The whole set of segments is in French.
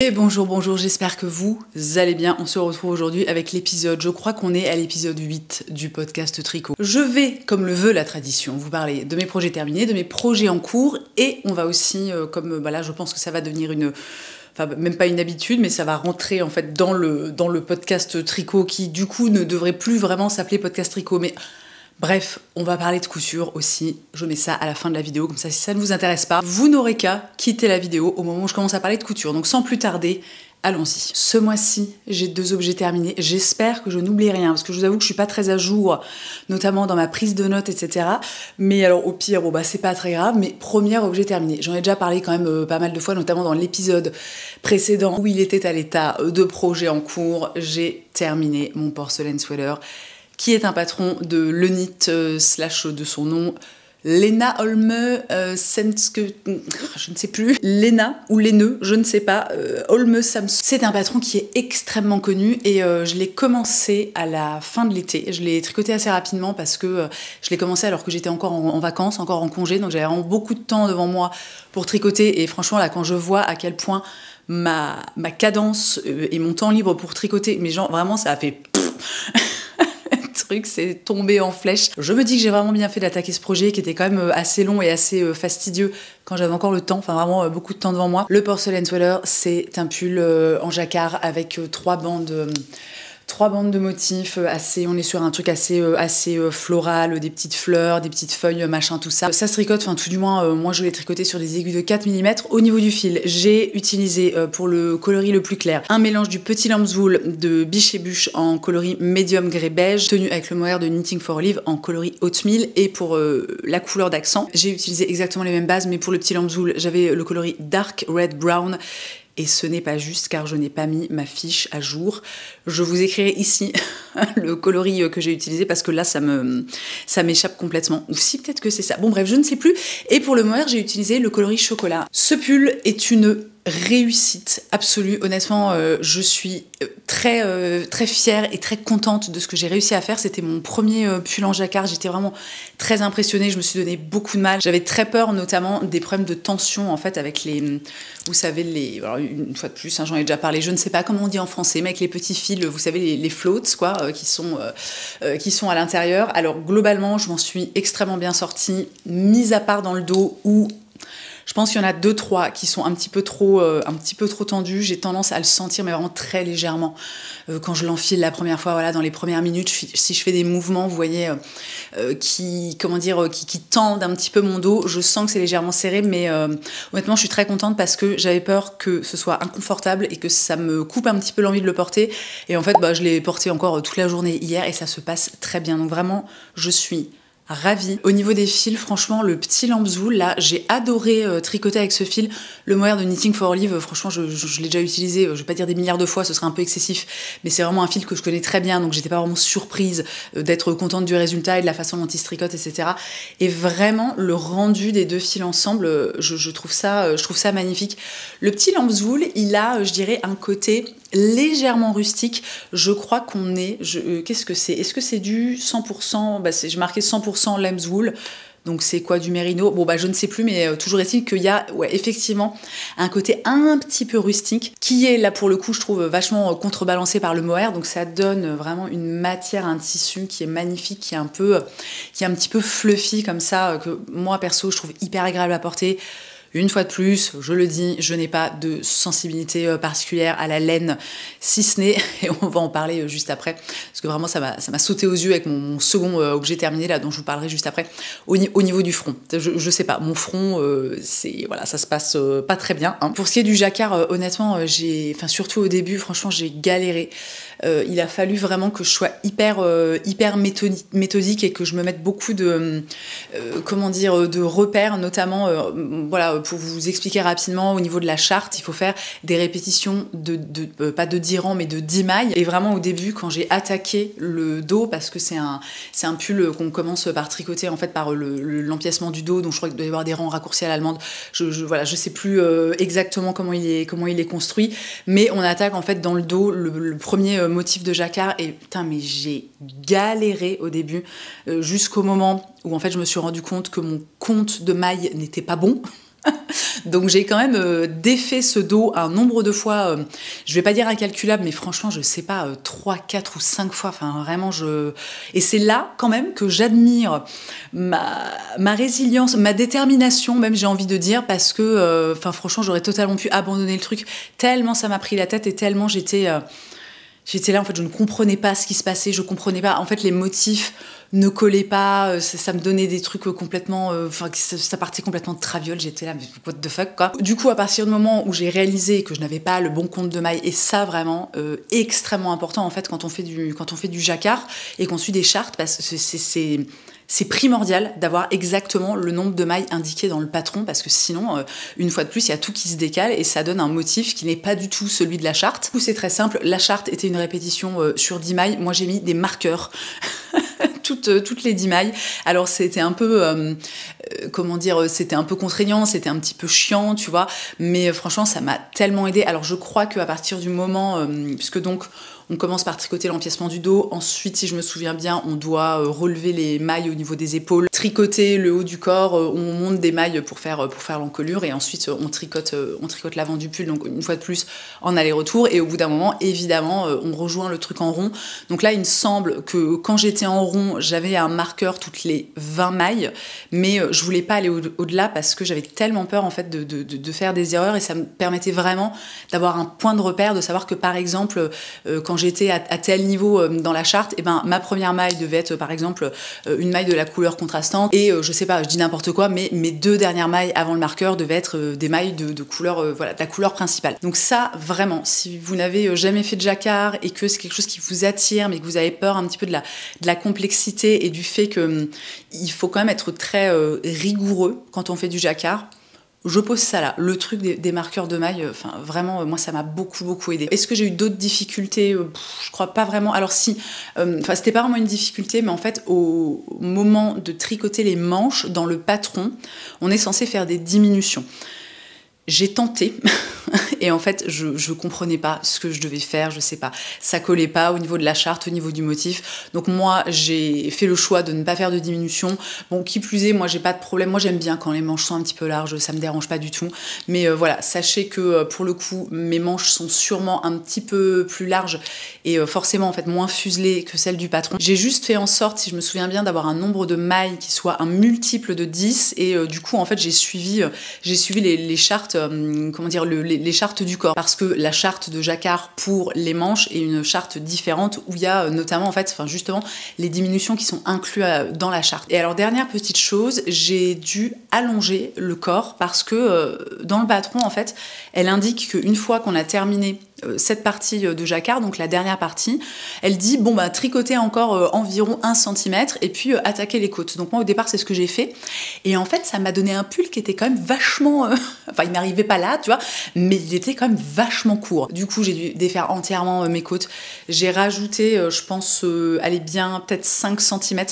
Et bonjour, j'espère que vous allez bien. On se retrouve aujourd'hui avec l'épisode, je crois qu'on est à l'épisode 8 du podcast Tricot. Je vais, comme le veut la tradition, vous parler de mes projets terminés, de mes projets en cours, et on va aussi, là je pense que ça va devenir même pas une habitude, mais ça va rentrer en fait dans le podcast Tricot qui du coup ne devrait plus vraiment s'appeler podcast Tricot, mais... Bref, on va parler de couture aussi, je mets ça à la fin de la vidéo, comme ça si ça ne vous intéresse pas, vous n'aurez qu'à quitter la vidéo au moment où je commence à parler de couture. Donc sans plus tarder, allons-y. Ce mois-ci, j'ai 2 objets terminés, j'espère que je n'oublie rien, parce que je vous avoue que je suis pas très à jour, notamment dans ma prise de notes, etc. Mais alors au pire, c'est pas très grave, mais premier objet terminé. J'en ai déjà parlé quand même pas mal de fois, notamment dans l'épisode précédent où il était à l'état de projet en cours. J'ai terminé mon porcelain sweater, qui est un patron de Lenit slash de son nom, Lena Holme Senske, je ne sais plus, Lena ou Leneux, je ne sais pas, Holme Samson. C'est un patron qui est extrêmement connu et je l'ai commencé à la fin de l'été. Je l'ai tricoté assez rapidement parce que je l'ai commencé alors que j'étais encore en vacances, encore en congé, donc j'avais vraiment beaucoup de temps devant moi pour tricoter. Et franchement là, quand je vois à quel point ma cadence et mon temps libre pour tricoter, mais genre vraiment ça a fait... c'est tombé en flèche. Je me dis que j'ai vraiment bien fait d'attaquer ce projet qui était quand même assez long et assez fastidieux quand j'avais encore le temps, enfin vraiment beaucoup de temps devant moi. Le porcelain sweater, c'est un pull en jacquard avec 3 bandes de motifs, on est sur un truc assez floral, des petites fleurs, des petites feuilles, machin, tout ça. Ça se tricote, enfin tout du moins, moi je l'ai tricoté sur des aiguilles de 4 mm. Au niveau du fil, j'ai utilisé pour le coloris le plus clair, un mélange du petit lamb's wool de Biche et Buche en coloris medium grès beige, tenu avec le mohair de Knitting for Olive en coloris oatmeal, et pour la couleur d'accent, j'ai utilisé exactement les mêmes bases, mais pour le petit lamb's wool, j'avais le coloris dark red brown. Et ce n'est pas juste car je n'ai pas mis ma fiche à jour. Je vous écrirai ici le coloris que j'ai utilisé parce que là, ça m'échappe complètement. Ou si, peut-être que c'est ça. Bon, bref, je ne sais plus. Et pour le mohair, j'ai utilisé le coloris chocolat. Ce pull est une réussite absolue. Honnêtement, je suis très fière et très contente de ce que j'ai réussi à faire. C'était mon premier pull en jacquard. J'étais vraiment très impressionnée. Je me suis donné beaucoup de mal. J'avais très peur, notamment des problèmes de tension en fait avec les, vous savez, alors, une fois de plus, j'en ai déjà parlé. Je ne sais pas comment on dit en français, mais avec les petits fils, vous savez, les floats quoi, qui sont à l'intérieur. Alors globalement, je m'en suis extrêmement bien sortie, mis à part dans le dos où je pense qu'il y en a 2-3 qui sont un petit peu trop tendus. J'ai tendance à le sentir, mais vraiment très légèrement. Quand je l'enfile la première fois, voilà, dans les premières minutes, si je fais des mouvements, vous voyez, qui tendent un petit peu mon dos, je sens que c'est légèrement serré, mais honnêtement, je suis très contente parce que j'avais peur que ce soit inconfortable et que ça me coupe un petit peu l'envie de le porter. Et en fait, je l'ai porté encore toute la journée hier et ça se passe très bien. Donc vraiment, je suis ravie. Au niveau des fils, franchement, le petit lamb's wool, là, j'ai adoré tricoter avec ce fil. Le mohair de Knitting for Olive, franchement, je l'ai déjà utilisé, je vais pas dire des milliards de fois, ce serait un peu excessif, mais c'est vraiment un fil que je connais très bien, donc j'étais pas vraiment surprise d'être contente du résultat et de la façon dont il se tricote, etc. Et vraiment, le rendu des 2 fils ensemble, je trouve ça magnifique. Le petit lamb's wool, il a, je dirais, un côté légèrement rustique. Je crois qu'on est... qu'est-ce que c'est? Est-ce que c'est du 100% j'ai marqué 100% lamb's wool. Donc c'est quoi, du mérino? Je ne sais plus, mais toujours est-il qu'il y a effectivement un côté un petit peu rustique qui est là pour le coup, je trouve, vachement contrebalancé par le mohair. Donc ça donne vraiment une matière, un tissu qui est magnifique, qui est un petit peu fluffy comme ça, que moi perso je trouve hyper agréable à porter. Une fois de plus, je le dis, je n'ai pas de sensibilité particulière à la laine, si ce n'est, et on va en parler juste après, parce que vraiment ça m'a sauté aux yeux avec mon second objet terminé, là, dont je vous parlerai juste après, au niveau du front. Je sais pas, mon front, ça se passe pas très bien. Hein. Pour ce qui est du jacquard, honnêtement, surtout au début, franchement, j'ai galéré. Il a fallu vraiment que je sois hyper méthodique et que je me mette beaucoup de repères, notamment pour vous expliquer rapidement, au niveau de la charte, il faut faire des répétitions pas de 10 rangs mais de 10 mailles. Et vraiment au début, quand j'ai attaqué le dos, parce que c'est un pull qu'on commence par tricoter en fait par l'empiècement du dos, donc je crois qu'il doit y avoir des rangs raccourcis à l'allemande. Je sais plus exactement comment il est construit, mais on attaque en fait dans le dos le premier motif de jacquard, et putain mais j'ai galéré au début jusqu'au moment où en fait je me suis rendu compte que mon compte de mailles n'était pas bon. Donc j'ai quand même défait ce dos un nombre de fois, je vais pas dire incalculable, mais franchement je sais pas, 3, 4 ou 5 fois, enfin vraiment Et c'est là quand même que j'admire ma résilience, ma détermination même, j'ai envie de dire, parce que franchement j'aurais totalement pu abandonner le truc, tellement ça m'a pris la tête et tellement j'étais là, en fait, je ne comprenais pas ce qui se passait, je comprenais pas, en fait, les motifs ne collaient pas, ça me donnait des trucs complètement, ça partait complètement de traviole, j'étais là, mais what the fuck, quoi. Du coup, à partir du moment où j'ai réalisé que je n'avais pas le bon compte de mailles, et ça, vraiment, extrêmement important, en fait, quand on fait du jacquard et qu'on suit des chartes, parce que c'est primordial d'avoir exactement le nombre de mailles indiqué dans le patron, parce que sinon, une fois de plus, il y a tout qui se décale et ça donne un motif qui n'est pas du tout celui de la charte. Du coup, c'est très simple, la charte était une répétition sur 10 mailles, moi j'ai mis des marqueurs toutes les 10 mailles. Alors c'était un peu, c'était un peu contraignant, c'était un petit peu chiant, tu vois, mais franchement, ça m'a tellement aidé. Alors je crois qu'à partir du moment, puisque donc, on commence par tricoter l'empiècement du dos. Ensuite, si je me souviens bien, on doit relever les mailles au niveau des épaules, tricoter le haut du corps, on monte des mailles pour faire l'encolure et ensuite on tricote l'avant du pull, donc une fois de plus en aller-retour. Et au bout d'un moment, évidemment, on rejoint le truc en rond. Donc là, il me semble que quand j'étais en rond, j'avais un marqueur toutes les 20 mailles, mais je voulais pas aller au-delà parce que j'avais tellement peur en fait de faire des erreurs et ça me permettait vraiment d'avoir un point de repère, de savoir que par exemple, quand j'étais à tel niveau dans la charte, et ben ma première maille devait être par exemple une maille de la couleur contrastante et je sais pas, je dis n'importe quoi, mais mes 2 dernières mailles avant le marqueur devaient être des mailles de couleur, voilà, de la couleur principale. Donc ça, vraiment, si vous n'avez jamais fait de jacquard et que c'est quelque chose qui vous attire, mais que vous avez peur un petit peu de la complexité et du fait que il faut quand même être très rigoureux quand on fait du jacquard, je pose ça là, le truc des marqueurs de mailles, vraiment, moi ça m'a beaucoup aidé. Est-ce que j'ai eu d'autres difficultés? Je crois pas vraiment. Alors si, c'était pas vraiment une difficulté, mais en fait, au moment de tricoter les manches dans le patron, on est censé faire des diminutions. J'ai tenté et en fait je comprenais pas ce que je devais faire, je sais pas, ça collait pas au niveau de la charte, au niveau du motif, donc moi j'ai fait le choix de ne pas faire de diminution. Bon, qui plus est, moi j'ai pas de problème, moi j'aime bien quand les manches sont un petit peu larges, ça me dérange pas du tout, mais voilà, sachez que pour le coup mes manches sont sûrement un petit peu plus larges et forcément en fait moins fuselées que celles du patron. J'ai juste fait en sorte, si je me souviens bien, d'avoir un nombre de mailles qui soit un multiple de 10 et du coup en fait j'ai suivi les chartes, les chartes du corps, parce que la charte de jacquard pour les manches est une charte différente où il y a notamment justement les diminutions qui sont incluses dans la charte. Et alors dernière petite chose, j'ai dû allonger le corps parce que dans le patron en fait, elle indique qu'une fois qu'on a terminé cette partie de jacquard, donc la dernière partie, elle dit bon bah tricoter encore environ 1 cm et puis attaquer les côtes. Donc moi au départ c'est ce que j'ai fait et en fait ça m'a donné un pull qui était quand même vachement il n'arrivait pas là, tu vois, mais il était quand même vachement court. Du coup j'ai dû défaire entièrement mes côtes. J'ai rajouté je pense bien peut-être 5 cm,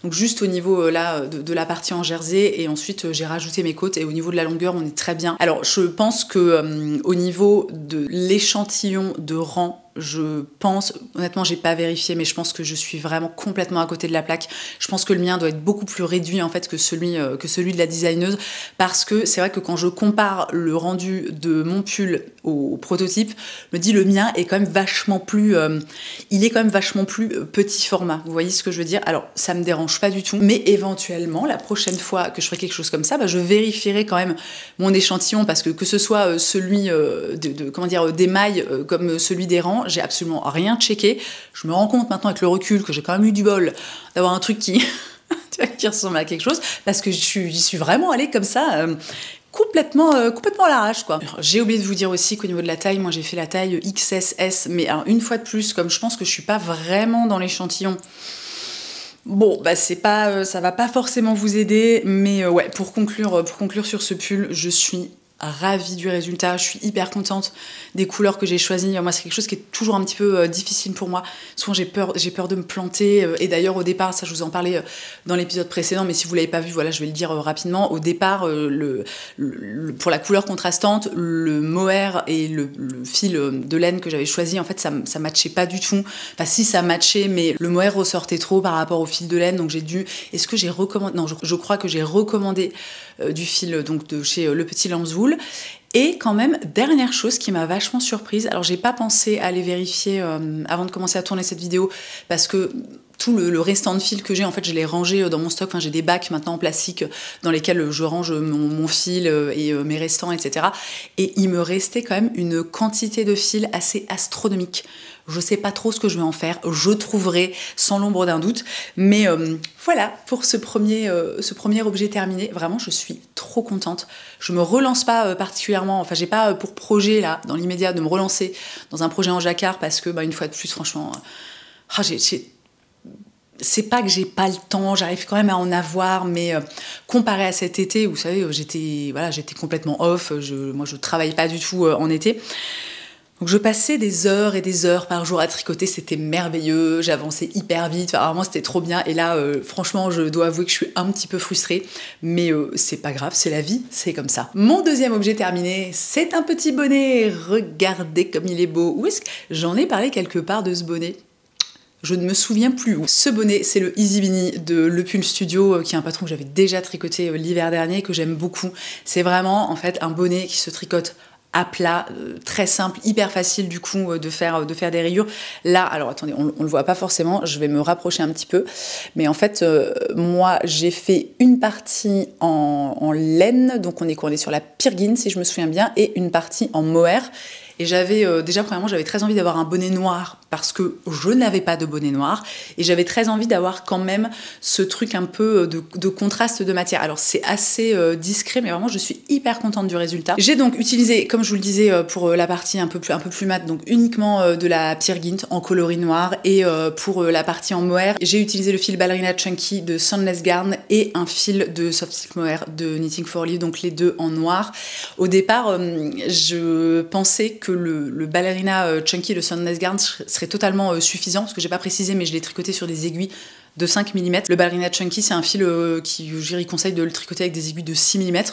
donc juste au niveau de la partie en jersey, et ensuite j'ai rajouté mes côtes et au niveau de la longueur on est très bien. Alors je pense que au niveau de l'échantillon de rang, je pense, honnêtement j'ai pas vérifié, mais je pense que je suis vraiment complètement à côté de la plaque. Je pense que le mien doit être beaucoup plus réduit en fait que celui de la designeuse, parce que c'est vrai que quand je compare le rendu de mon pull au prototype, je me dis le mien est quand même vachement plus petit format, vous voyez ce que je veux dire. Alors ça me dérange pas du tout, mais éventuellement la prochaine fois que je ferai quelque chose comme ça, je vérifierai quand même mon échantillon, parce que ce soit celui des mailles comme celui des rangs, j'ai absolument rien checké. Je me rends compte maintenant avec le recul que j'ai quand même eu du bol d'avoir un truc qui ressemble à quelque chose, parce que j'y suis vraiment allée comme ça, complètement à l'arrache quoi. J'ai oublié de vous dire aussi qu'au niveau de la taille, moi j'ai fait la taille XSS, mais alors, une fois de plus, comme je pense que je suis pas vraiment dans l'échantillon, bon, ça va pas forcément vous aider, mais ouais, pour conclure sur ce pull, je suis ravie du résultat, je suis hyper contente des couleurs que j'ai choisies. Moi c'est quelque chose qui est toujours un petit peu difficile pour moi, souvent j'ai peur de me planter, et d'ailleurs au départ, ça je vous en parlais dans l'épisode précédent, mais si vous l'avez pas vu, voilà, je vais le dire rapidement. Au départ, pour la couleur contrastante, le mohair et le fil de laine que j'avais choisi, en fait ça matchait pas du tout, enfin si ça matchait, mais le mohair ressortait trop par rapport au fil de laine, donc je crois que j'ai recommandé du fil donc de chez Le Petit Lambswool. cool. Et quand même, dernière chose qui m'a vachement surprise, alors j'ai pas pensé à aller vérifier avant de commencer à tourner cette vidéo, parce que tout le restant de fil que j'ai, en fait, je l'ai rangé dans mon stock. Enfin, j'ai des bacs maintenant en plastique dans lesquels je range mon fil et mes restants, etc. Et il me restait quand même une quantité de fil assez astronomique. Je sais pas trop ce que je vais en faire, je trouverai sans l'ombre d'un doute, mais voilà pour ce premier objet terminé. Vraiment, je suis trop contente. Je me relance pas particulièrement, enfin j'ai pas pour projet là dans l'immédiat de me relancer dans un projet en jacquard parce que une fois de plus, franchement, c'est pas que j'ai pas le temps, j'arrive quand même à en avoir, mais comparé à cet été, vous savez, j'étais complètement off, moi je travaille pas du tout en été. Donc je passais des heures et des heures par jour à tricoter, c'était merveilleux, j'avançais hyper vite, enfin, vraiment c'était trop bien. Et là, franchement, je dois avouer que je suis un petit peu frustrée, mais c'est pas grave, c'est la vie, c'est comme ça. Mon deuxième objet terminé, c'est un petit bonnet. Regardez comme il est beau. Où est-ce que j'en ai parlé quelque part de ce bonnet? Je ne me souviens plus où. Ce bonnet, c'est le Easy Beanie de Le Pull Studio, qui est un patron que j'avais déjà tricoté l'hiver dernier, que j'aime beaucoup. C'est vraiment, en fait, un bonnet qui se tricote à plat, très simple, hyper facile du coup de faire des rayures. Là, alors attendez, on le voit pas forcément, je vais me rapprocher un petit peu, mais en fait, moi j'ai fait une partie en laine, donc on est sur la Pirgin si je me souviens bien, et une partie en mohair. Et j'avais déjà, premièrement, j'avais très envie d'avoir un bonnet noir parce que je n'avais pas de bonnet noir. Et j'avais très envie d'avoir quand même ce truc un peu de contraste de matière. Alors c'est assez discret, mais vraiment je suis hyper contente du résultat. J'ai donc utilisé, comme je vous le disais, pour la partie un peu plus mat, donc uniquement de la Pirgint en coloris noir. Et pour la partie en mohair, j'ai utilisé le fil Ballerina Chunky de Soundless Garn et un fil de Soft Silk Mohair de Knitting for Olive, donc les deux en noir. Au départ, je pensais que le Ballerina Chunky de Soundless Garn serait totalement suffisant, parce que j'ai pas précisé, mais je l'ai tricoté sur des aiguilles de 5 mm. Le Ballerina Chunky, c'est un fil qui, je conseille de le tricoter avec des aiguilles de 6 mm.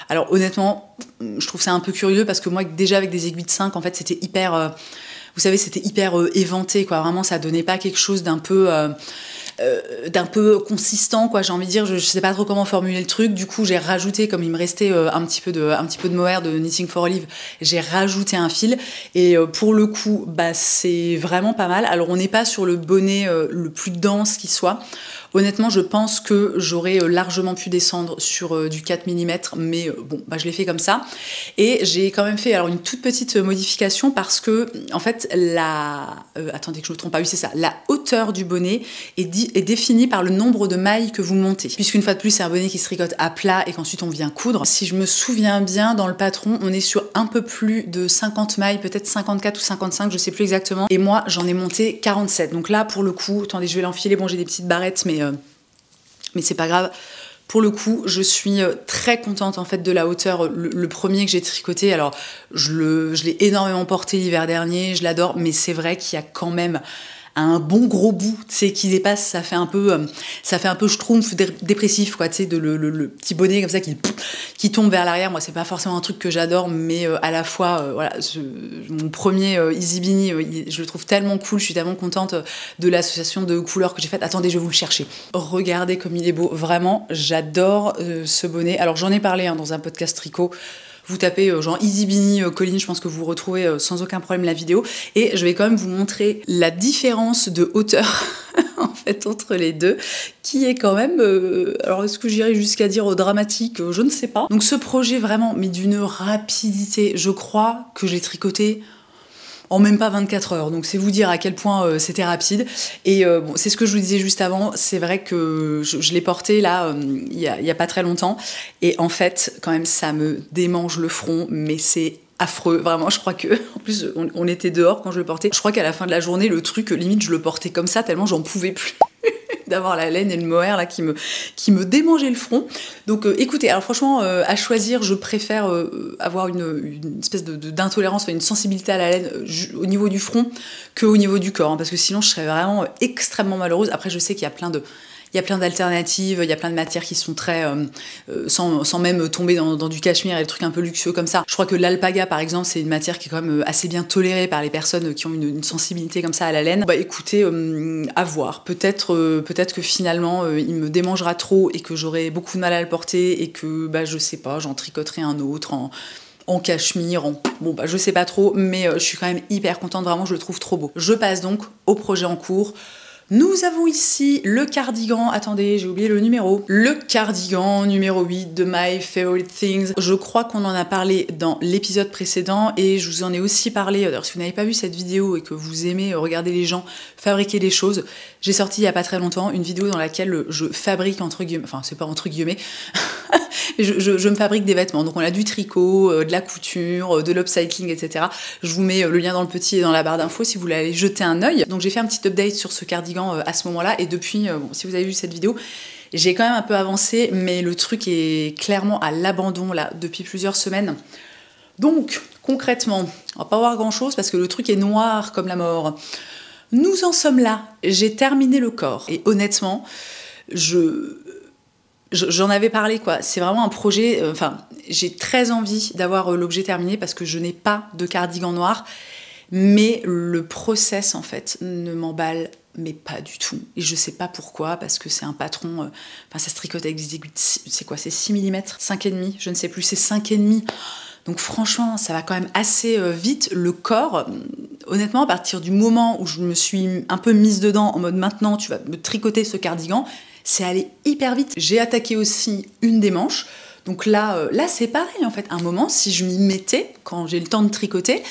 Alors honnêtement, je trouve ça un peu curieux, parce que moi, déjà avec des aiguilles de 5, en fait, c'était hyper... vous savez, c'était hyper éventé, quoi. Vraiment, ça donnait pas quelque chose d'un peu consistant, quoi. J'ai envie de dire, je sais pas trop comment formuler le truc. Du coup, j'ai rajouté, comme il me restait un petit peu de mohair de Knitting for Olive, j'ai rajouté un fil. Et pour le coup, c'est vraiment pas mal. Alors, on n'est pas sur le bonnet le plus dense qui soit. Honnêtement, je pense que j'aurais largement pu descendre sur du 4 mm, mais bon, je l'ai fait comme ça. Et j'ai quand même fait alors une toute petite modification parce que, en fait, attendez que je me trompe pas, oui, c'est ça. La hauteur du bonnet est définie par le nombre de mailles que vous montez. Puisqu'une fois de plus, c'est un bonnet qui se tricote à plat et qu'ensuite on vient coudre. Si je me souviens bien, dans le patron, on est sur un peu plus de 50 mailles, peut-être 54 ou 55, je sais plus exactement. Et moi, j'en ai monté 47. Donc là, pour le coup, attendez, je vais l'enfiler. Bon, j'ai des petites barrettes, mais c'est pas grave. Pour le coup, je suis très contente en fait de la hauteur. Le premier que j'ai tricoté, alors je l'ai énormément porté l'hiver dernier, je l'adore, mais c'est vrai qu'il y a quand même un bon gros bout, tu sais, qui dépasse, ça fait un peu schtroumpf dépressif, quoi, tu sais, le petit bonnet comme ça qui tombe vers l'arrière. Moi, c'est pas forcément un truc que j'adore, mais à la fois, voilà, mon premier Easy Beanie, je le trouve tellement cool, je suis tellement contente de l'association de couleurs que j'ai faite. Attendez, je vais vous le chercher. Regardez comme il est beau, vraiment, j'adore ce bonnet. Alors, j'en ai parlé dans un podcast tricot. Vous tapez genre Easy Beanie Colline, je pense que vous retrouvez sans aucun problème la vidéo. Et je vais quand même vous montrer la différence de hauteur en fait entre les deux, qui est quand même, alors est-ce que j'irais jusqu'à dire dramatique, je ne sais pas. Donc ce projet vraiment, mais d'une rapidité, je crois que j'ai tricoté en même pas 24 heures, donc c'est vous dire à quel point c'était rapide. Et bon, c'est ce que je vous disais juste avant, c'est vrai que je l'ai porté là il y a pas très longtemps, et en fait quand même ça me démange le front, mais c'est affreux, vraiment. Je crois que, en plus on était dehors quand je le portais, je crois qu'à la fin de la journée le truc, limite je le portais comme ça tellement j'en pouvais plus d'avoir la laine et le mohair là qui me démangeait le front. Donc écoutez, alors franchement à choisir, je préfère avoir une espèce d'intolérance, enfin, une sensibilité à la laine au niveau du front qu'au niveau du corps, parce que sinon je serais vraiment extrêmement malheureuse. Après je sais qu'il y a plein d'alternatives, il y a plein de matières qui sont très... sans même tomber dans du cachemire et des trucs un peu luxueux comme ça. Je crois que l'alpaga, par exemple, c'est une matière qui est quand même assez bien tolérée par les personnes qui ont une sensibilité comme ça à la laine. Écoutez, à voir. Peut-être que finalement, il me démangera trop et que j'aurai beaucoup de mal à le porter et que, je sais pas, j'en tricoterai un autre en cachemire, bon bah je sais pas trop, mais je suis quand même hyper contente, vraiment je le trouve trop beau. Je passe donc au projet en cours. Nous avons ici le cardigan, attendez, j'ai oublié le numéro. Le cardigan numéro 8 de My Favorite Things. Je crois qu'on en a parlé dans l'épisode précédent et je vous en ai aussi parlé. D'ailleurs, si vous n'avez pas vu cette vidéo et que vous aimez regarder les gens fabriquer des choses, j'ai sorti il y a pas très longtemps une vidéo dans laquelle je fabrique entre guillemets, enfin c'est pas entre guillemets, je me fabrique des vêtements. Donc on a du tricot, de la couture, de l'upcycling, etc. Je vous mets le lien dans le petit et dans la barre d'infos si vous voulez aller jeter un œil. Donc j'ai fait un petit update sur ce cardigan à ce moment-là et depuis, bon, si vous avez vu cette vidéo, j'ai quand même un peu avancé, mais le truc est clairement à l'abandon là depuis plusieurs semaines. Donc concrètement, on va pas voir grand chose parce que le truc est noir comme la mort. Nous en sommes là, j'ai terminé le corps et honnêtement, j'en avais parlé quoi, c'est vraiment un projet, enfin j'ai très envie d'avoir l'objet terminé parce que je n'ai pas de cardigan noir, mais le process en fait ne m'emballe mais pas du tout. Et je sais pas pourquoi, parce que c'est un patron, enfin ça se tricote avec des aiguilles, c'est quoi, c'est 6 mm, 5,5, je ne sais plus, c'est 5,5. Donc franchement, ça va quand même assez vite. Le corps, honnêtement, à partir du moment où je me suis un peu mise dedans, en mode maintenant tu vas me tricoter ce cardigan, c'est allé hyper vite. J'ai attaqué aussi une des manches. Donc là c'est pareil en fait. À un moment, si je m'y mettais, quand j'ai le temps de tricoter,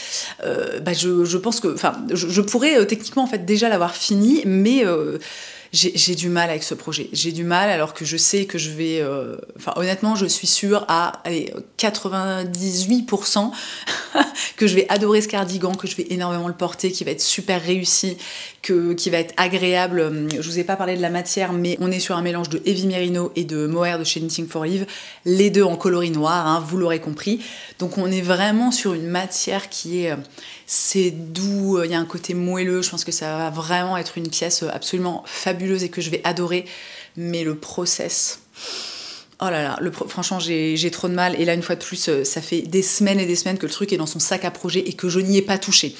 bah je pense que, enfin, je pourrais techniquement en fait déjà l'avoir fini, mais j'ai du mal avec ce projet. J'ai du mal alors que je sais que je vais... Enfin honnêtement, je suis sûre à allez, 98% que je vais adorer ce cardigan, que je vais énormément le porter, qui va être super réussi, qui va être agréable. Je vous ai pas parlé de la matière, mais on est sur un mélange de Heavy Merino et de mohair de chez Knitting for Eve, les deux en coloris noir, hein, vous l'aurez compris. Donc on est vraiment sur une matière qui est... c'est doux, il y a un côté moelleux, je pense que ça va vraiment être une pièce absolument fabuleuse et que je vais adorer, mais le process... Oh là là, franchement j'ai trop de mal et là une fois de plus ça fait des semaines et des semaines que le truc est dans son sac à projet et que je n'y ai pas touché.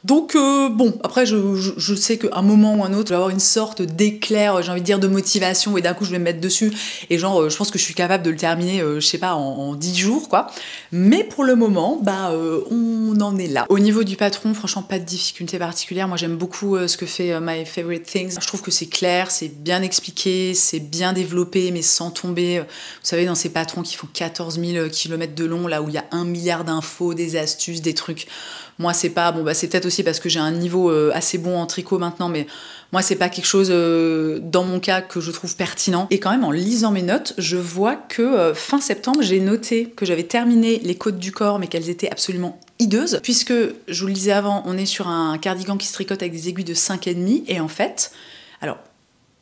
Donc bon, après je sais qu'à un moment ou un autre, je vais avoir une sorte d'éclair, j'ai envie de dire de motivation et d'un coup je vais me mettre dessus et genre je pense que je suis capable de le terminer, je sais pas, en 10 jours quoi. Mais pour le moment, bah on en est là. Au niveau du patron, franchement pas de difficulté particulière, moi j'aime beaucoup ce que fait My Favorite Things. Je trouve que c'est clair, c'est bien expliqué, c'est bien développé mais sans tomber, vous savez dans ces patrons qui font 14 000 km de long, là où il y a 1 milliard d'infos, des astuces, des trucs. Moi, c'est pas... Bon, bah, c'est peut-être aussi parce que j'ai un niveau assez bon en tricot maintenant, mais moi, c'est pas quelque chose, dans mon cas, que je trouve pertinent. Et quand même, en lisant mes notes, je vois que fin septembre, j'ai noté que j'avais terminé les côtes du corps, mais qu'elles étaient absolument hideuses. Puisque, je vous le disais avant, on est sur un cardigan qui se tricote avec des aiguilles de 5,5. Et en fait, alors...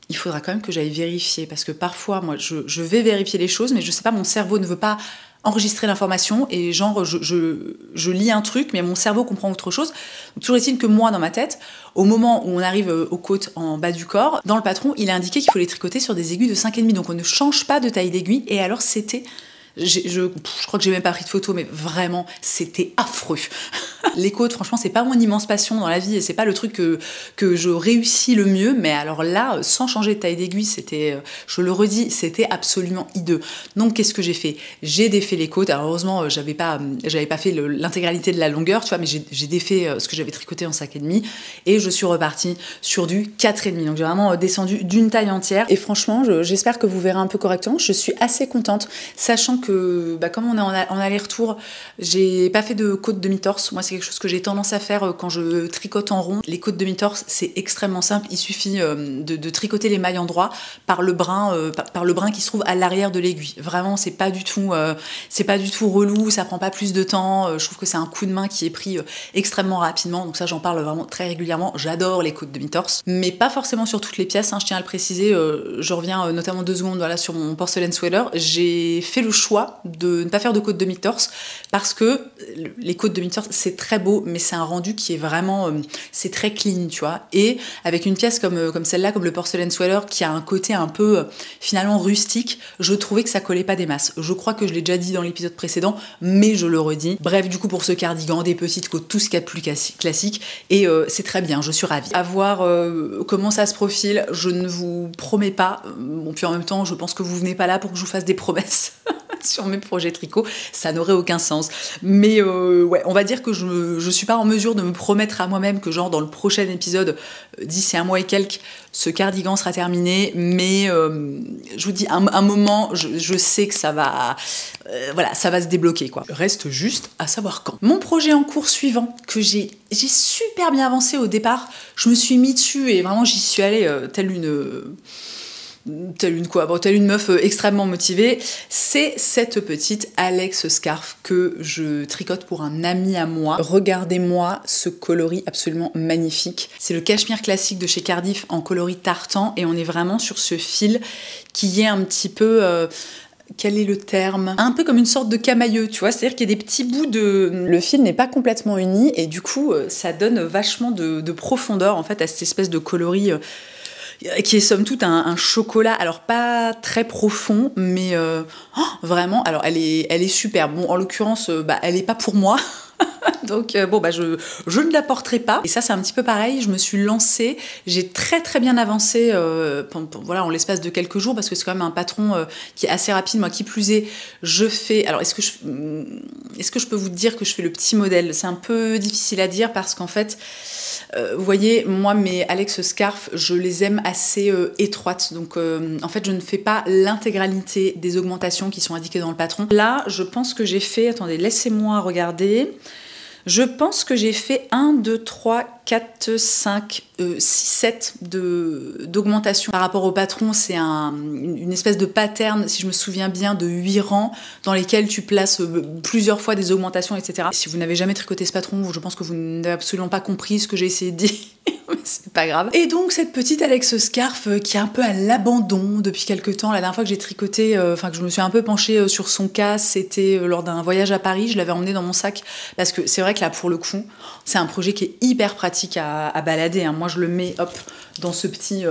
il faudra quand même que j'aille vérifier, parce que parfois, moi, je vais vérifier les choses, mais je sais pas, mon cerveau ne veut pas enregistrer l'information, et genre, je lis un truc, mais mon cerveau comprend autre chose. Donc, toujours est-il que moi, dans ma tête, au moment où on arrive aux côtes en bas du corps, dans le patron, il a indiqué qu'il faut les tricoter sur des aiguilles de 5,5, donc on ne change pas de taille d'aiguille, et alors c'était... Je crois que j'ai même pas pris de photo, mais vraiment, c'était affreux. Les côtes, franchement, c'est pas mon immense passion dans la vie et c'est pas le truc que je réussis le mieux, mais alors là, sans changer de taille d'aiguille, c'était, je le redis, c'était absolument hideux. Donc, qu'est-ce que j'ai fait? J'ai défait les côtes. Alors, heureusement, j'avais pas fait l'intégralité de la longueur, tu vois, mais j'ai défait ce que j'avais tricoté en 5,5 et je suis repartie sur du 4,5. Donc, j'ai vraiment descendu d'une taille entière et franchement, j'espère que vous verrez un peu correctement. Je suis assez contente, sachant que, bah, comme on est en aller-retour, j'ai pas fait de côte demi-torse. Moi, c'est quelque chose que j'ai tendance à faire quand je tricote en rond. Les côtes demi-torse, c'est extrêmement simple. Il suffit de tricoter les mailles endroits par le brin qui se trouve à l'arrière de l'aiguille. Vraiment, c'est pas du tout relou. Ça prend pas plus de temps. Je trouve que c'est un coup de main qui est pris extrêmement rapidement. Donc ça, j'en parle vraiment très régulièrement. J'adore les côtes demi-torse, mais pas forcément sur toutes les pièces. Hein, je tiens à le préciser. Je reviens notamment 2 secondes voilà, sur mon porcelain sweater. J'ai fait le choix de ne pas faire de côte demi-torse parce que les côtes demi-torse c'est très beau mais c'est un rendu qui est vraiment c'est très clean tu vois, et avec une pièce comme celle-là, comme le porcelain sweater qui a un côté un peu finalement rustique, je trouvais que ça collait pas des masses. Je crois que je l'ai déjà dit dans l'épisode précédent mais je le redis. Bref, du coup pour ce cardigan, des petites côtes, tout ce qu'il y a de plus classique et c'est très bien, je suis ravie. À voir comment ça se profile, je ne vous promets pas, bon puis en même temps je pense que vous venez pas là pour que je vous fasse des promesses. sur mes projets tricot, ça n'aurait aucun sens. Mais ouais, on va dire que je suis pas en mesure de me promettre à moi-même que genre dans le prochain épisode, d'ici un mois et quelques, ce cardigan sera terminé, mais je vous dis, un moment, je sais que ça va, voilà, ça va se débloquer, quoi. Reste juste à savoir quand. Mon projet en cours suivant, que j'ai super bien avancé au départ, je me suis mis dessus et vraiment j'y suis allée telle une meuf extrêmement motivée, c'est cette petite Alex Scarf que je tricote pour un ami à moi. Regardez-moi ce coloris absolument magnifique. C'est le cachemire classique de chez Cardiff en coloris tartan et on est vraiment sur ce fil qui est un petit peu... quel est le terme? Un peu comme une sorte de camailleux, tu vois, c'est-à-dire qu'il y a des petits bouts de... Le fil n'est pas complètement uni et du coup, ça donne vachement de profondeur en fait à cette espèce de coloris qui est somme toute un chocolat, alors pas très profond, mais vraiment, alors elle est super. Bon, en l'occurrence, elle est pas pour moi. Donc bon je ne la porterai pas. Et ça c'est un petit peu pareil, je me suis lancée, j'ai très très bien avancé voilà, en l'espace de quelques jours parce que c'est quand même un patron qui est assez rapide. Moi qui plus est, je fais... Alors est-ce que je peux vous dire que je fais le petit modèle? C'est un peu difficile à dire parce qu'en fait, vous voyez, moi mes Alex Scarf, je les aime assez étroites. Donc en fait je ne fais pas l'intégralité des augmentations qui sont indiquées dans le patron. Là je pense que j'ai fait... Attendez, laissez-moi regarder... Je pense que j'ai fait 1, 2, 3, 4, 5, 6, 7 d'augmentation. Par rapport au patron, c'est une espèce de pattern, si je me souviens bien, de 8 rangs dans lesquels tu places plusieurs fois des augmentations, etc. Si vous n'avez jamais tricoté ce patron, je pense que vous n'avez absolument pas compris ce que j'ai essayé de dire. Mais c'est pas grave. Et donc cette petite Alex Scarf qui est un peu à l'abandon depuis quelques temps. La dernière fois que j'ai tricoté, que je me suis un peu penchée sur son cas, c'était lors d'un voyage à Paris. Je l'avais emmené dans mon sac parce que c'est vrai que là pour le coup, c'est un projet qui est hyper pratique à balader, hein. Moi je le mets hop dans ce petit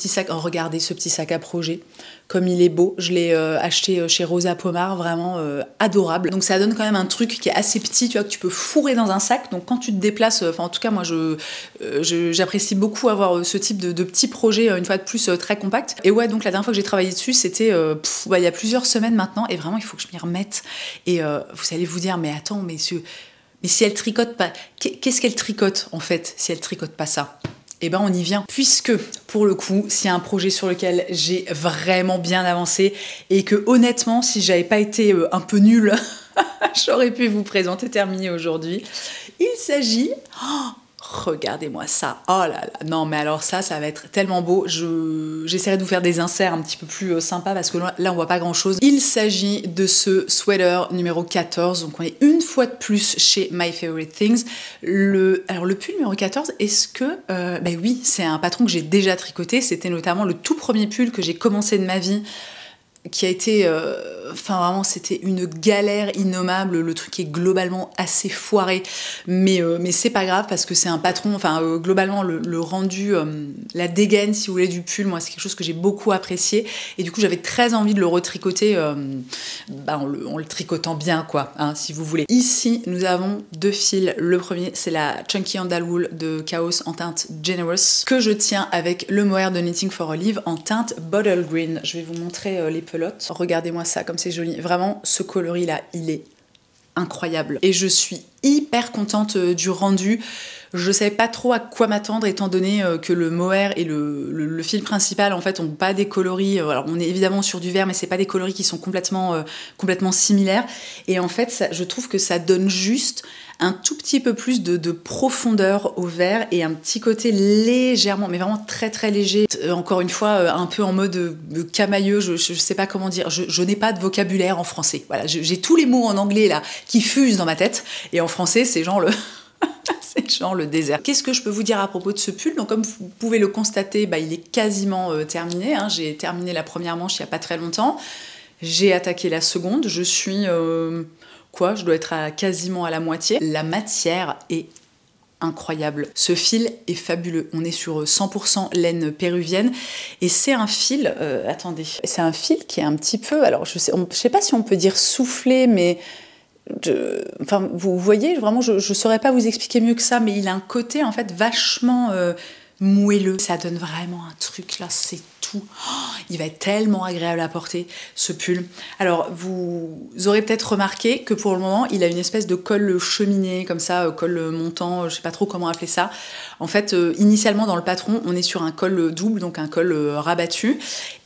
sac. Oh, regardez ce petit sac à projet, comme il est beau. Je l'ai acheté chez Rosa Pomar, vraiment adorable. Donc ça donne quand même un truc qui est assez petit, tu vois, que tu peux fourrer dans un sac. Donc quand tu te déplaces, en tout cas moi j'apprécie beaucoup avoir ce type de petit projet, une fois de plus très compact. Et ouais, donc la dernière fois que j'ai travaillé dessus, c'était il y a plusieurs semaines maintenant, et vraiment il faut que je m'y remette. Et vous allez vous dire, mais attends, mais si elle tricote pas, qu'est-ce qu'elle tricote en fait si elle tricote pas ça? Eh ben on y vient, puisque pour le coup, s'il y a un projet sur lequel j'ai vraiment bien avancé et que honnêtement, si j'avais pas été un peu nulle, j'aurais pu vous présenter terminé aujourd'hui. Il s'agit... regardez-moi ça, oh là là, non mais alors ça va être tellement beau. J'essaierai de vous faire des inserts un petit peu plus sympas parce que là on voit pas grand chose. Il s'agit de ce sweater numéro 14, donc on est une fois de plus chez My Favorite Things. Alors le pull numéro 14, est-ce que... ben oui, c'est un patron que j'ai déjà tricoté, c'était notamment le tout premier pull que j'ai commencé de ma vie, qui a été... vraiment, c'était une galère innommable. Le truc est globalement assez foiré. Mais c'est pas grave parce que c'est un patron... globalement, le rendu, la dégaine, si vous voulez, du pull, moi, c'est quelque chose que j'ai beaucoup apprécié. Et du coup, j'avais très envie de le retricoter en le tricotant bien, quoi, hein, si vous voulez. Ici, nous avons 2 fils. Le premier, c'est la Chunky Handle Wool de Chaos en teinte Generous, que je tiens avec le mohair de Knitting for Olive en teinte Bottle Green. Je vais vous montrer les pelotes. Regardez-moi ça, comme c'est joli. Vraiment, ce coloris-là, il est incroyable. Et je suis hyper contente du rendu. Je savais pas trop à quoi m'attendre étant donné que le mohair et le fil principal en fait ont pas des coloris. Alors on est évidemment sur du vert, mais c'est pas des coloris qui sont complètement similaires. Et en fait, je trouve que ça donne juste un tout petit peu plus de profondeur au vert et un petit côté légèrement, mais vraiment très très léger. Encore une fois, un peu en mode camailleux, je sais pas comment dire, je n'ai pas de vocabulaire en français. Voilà, j'ai tous les mots en anglais là qui fusent dans ma tête, et en français c'est genre le... c'est genre le désert. Qu'est-ce que je peux vous dire à propos de ce pull? Donc comme vous pouvez le constater, il est quasiment terminé, hein. J'ai terminé la première manche il n'y a pas très longtemps. J'ai attaqué la seconde. Je suis... je dois être quasiment à la moitié. La matière est incroyable. Ce fil est fabuleux. On est sur 100% laine péruvienne. Et c'est un fil... attendez. C'est un fil qui est un petit peu... Alors je sais pas si on peut dire soufflé, mais... vous voyez, vraiment, je saurais pas vous expliquer mieux que ça, mais il a un côté en fait vachement moelleux. Ça donne vraiment un truc là, c'est tout dessous. Oh, il va être tellement agréable à porter, ce pull. Alors, vous aurez peut-être remarqué que pour le moment, il a une espèce de col cheminée, comme ça, col montant, je sais pas trop comment appeler ça. En fait, initialement dans le patron, on est sur un col double, donc un col rabattu.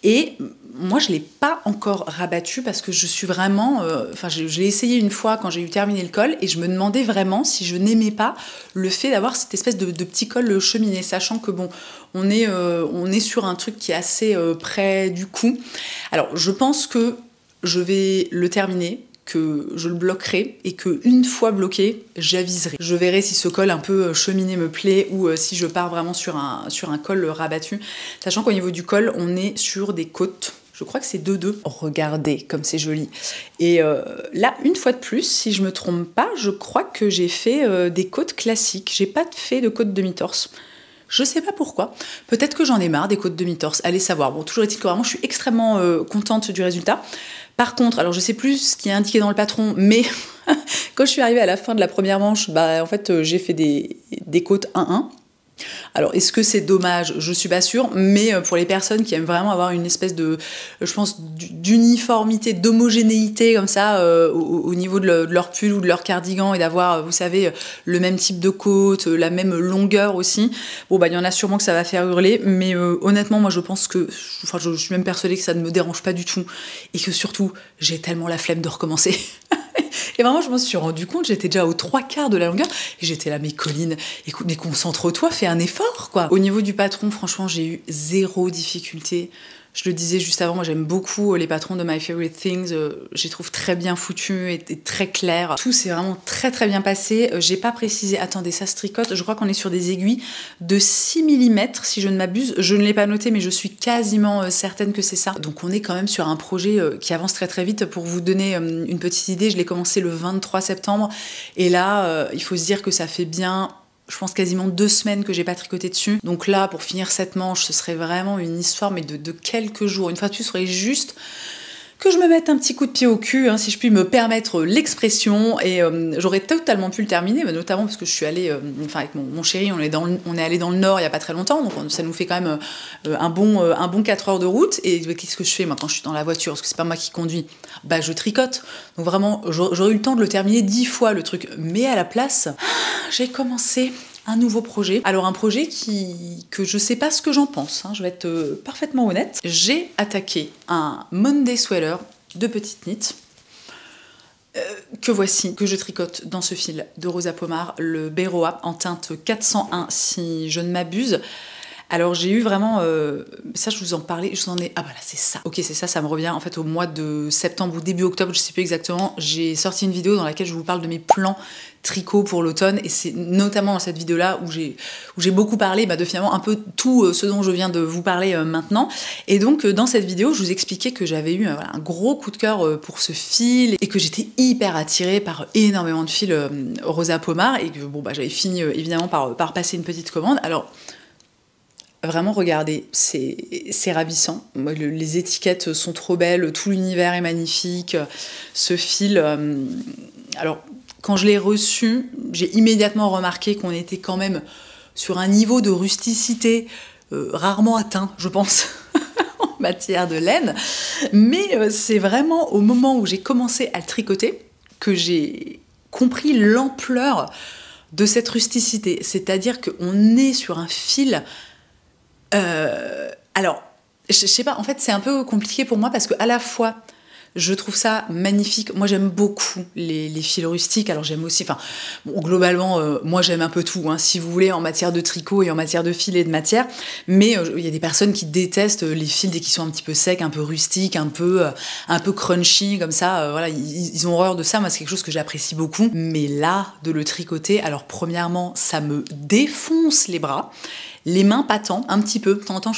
Et moi, je ne l'ai pas encore rabattu parce que je suis vraiment... je l'ai essayé une fois quand j'ai eu terminé le col et je me demandais vraiment si je n'aimais pas le fait d'avoir cette espèce de petit col cheminé, sachant que bon, on est sur un truc qui est assez près du cou. Alors, je pense que je vais le terminer, que je le bloquerai et que une fois bloqué, j'aviserai. Je verrai si ce col un peu cheminé me plaît ou si je pars vraiment sur un col rabattu, sachant qu'au niveau du col, on est sur des côtes. Je crois que c'est 2-2. Regardez comme c'est joli. Et là, une fois de plus, si je me trompe pas, je crois que j'ai fait des côtes classiques. J'ai pas fait de côtes demi-torse. Je sais pas pourquoi. Peut-être que j'en ai marre des côtes demi-torse. Allez savoir. Bon, toujours est-il que vraiment, je suis extrêmement contente du résultat. Par contre, alors je sais plus ce qui est indiqué dans le patron, mais quand je suis arrivée à la fin de la première manche, en fait, j'ai fait des côtes 1-1. Alors, est-ce que c'est dommage? Je suis pas sûre, mais pour les personnes qui aiment vraiment avoir une espèce de, je pense, d'uniformité, d'homogénéité comme ça au niveau de leur pull ou de leur cardigan et d'avoir, vous savez, le même type de côte, la même longueur aussi. Bon, il y en a sûrement que ça va faire hurler, mais honnêtement, moi, je pense que, je suis même persuadée que ça ne me dérange pas du tout et que surtout, j'ai tellement la flemme de recommencer. Et vraiment, je me suis rendu compte, j'étais déjà aux 3/4 de la longueur, et j'étais là, mais Colline, écoute, mais concentre-toi, fais un effort, quoi. Au niveau du patron, franchement, j'ai eu zéro difficulté. Je le disais juste avant, moi j'aime beaucoup les patrons de My Favorite Things, je les trouve très bien foutus et très clairs. Tout s'est vraiment très très bien passé. J'ai pas précisé, attendez, ça se tricote, je crois qu'on est sur des aiguilles de 6 mm si je ne m'abuse. Je ne l'ai pas noté, mais je suis quasiment certaine que c'est ça. Donc on est quand même sur un projet qui avance très très vite. Pour vous donner une petite idée, je l'ai commencé le 23 septembre et là, il faut se dire que ça fait bien... Je pense quasiment 2 semaines que j'ai pas tricoté dessus. Donc là, pour finir cette manche, ce serait vraiment une histoire, mais de quelques jours. Une fois de plus, ce serait juste que je me mette un petit coup de pied au cul, si je puis me permettre l'expression. Et j'aurais totalement pu le terminer, mais notamment parce que je suis allée, avec mon chéri, on est allé dans le Nord il y a pas très longtemps, donc ça nous fait quand même un bon 4 heures de route. Et qu'est-ce que je fais moi quand je suis dans la voiture, parce que c'est pas moi qui conduis, je tricote. Donc vraiment, j'aurais eu le temps de le terminer 10 fois le truc. Mais à la place, j'ai commencé un nouveau projet. Alors un projet que je sais pas ce que j'en pense, je vais être parfaitement honnête. J'ai attaqué un Monday Sweater de petite knit que voici, que je tricote dans ce fil de Rosa Pomar, le Beroa en teinte 401 si je ne m'abuse. Alors j'ai eu vraiment, ça je vous en parlais, je vous en ai, ah voilà c'est ça, ok c'est ça, ça me revient en fait au mois de septembre ou début octobre, je sais plus exactement, j'ai sorti une vidéo dans laquelle je vous parle de mes plans tricot pour l'automne et c'est notamment dans cette vidéo là où j'ai beaucoup parlé de finalement un peu tout ce dont je viens de vous parler maintenant. Et donc dans cette vidéo je vous expliquais que j'avais eu un gros coup de cœur pour ce fil et que j'étais hyper attirée par énormément de fils Rosa Pomar et que j'avais fini évidemment par passer une petite commande. Alors vraiment, regardez, c'est ravissant. Les étiquettes sont trop belles, tout l'univers est magnifique. Ce fil, alors quand je l'ai reçu, j'ai immédiatement remarqué qu'on était quand même sur un niveau de rusticité rarement atteint, je pense, en matière de laine. Mais c'est vraiment au moment où j'ai commencé à le tricoter que j'ai compris l'ampleur de cette rusticité. C'est-à-dire qu'on est sur un fil... alors, je sais pas, en fait c'est un peu compliqué pour moi parce que à la fois je trouve ça magnifique. Moi j'aime beaucoup les fils rustiques, alors j'aime aussi, globalement moi j'aime un peu tout, si vous voulez, en matière de tricot et en matière de fil et de matière, mais il y a des personnes qui détestent les fils dès qu'ils sont un petit peu secs, un peu rustiques, un peu crunchy comme ça, voilà, ils ont horreur de ça. Moi c'est quelque chose que j'apprécie beaucoup, mais là de le tricoter, alors premièrement ça me défonce les bras. Les mains pas tant, un petit peu. De temps en temps,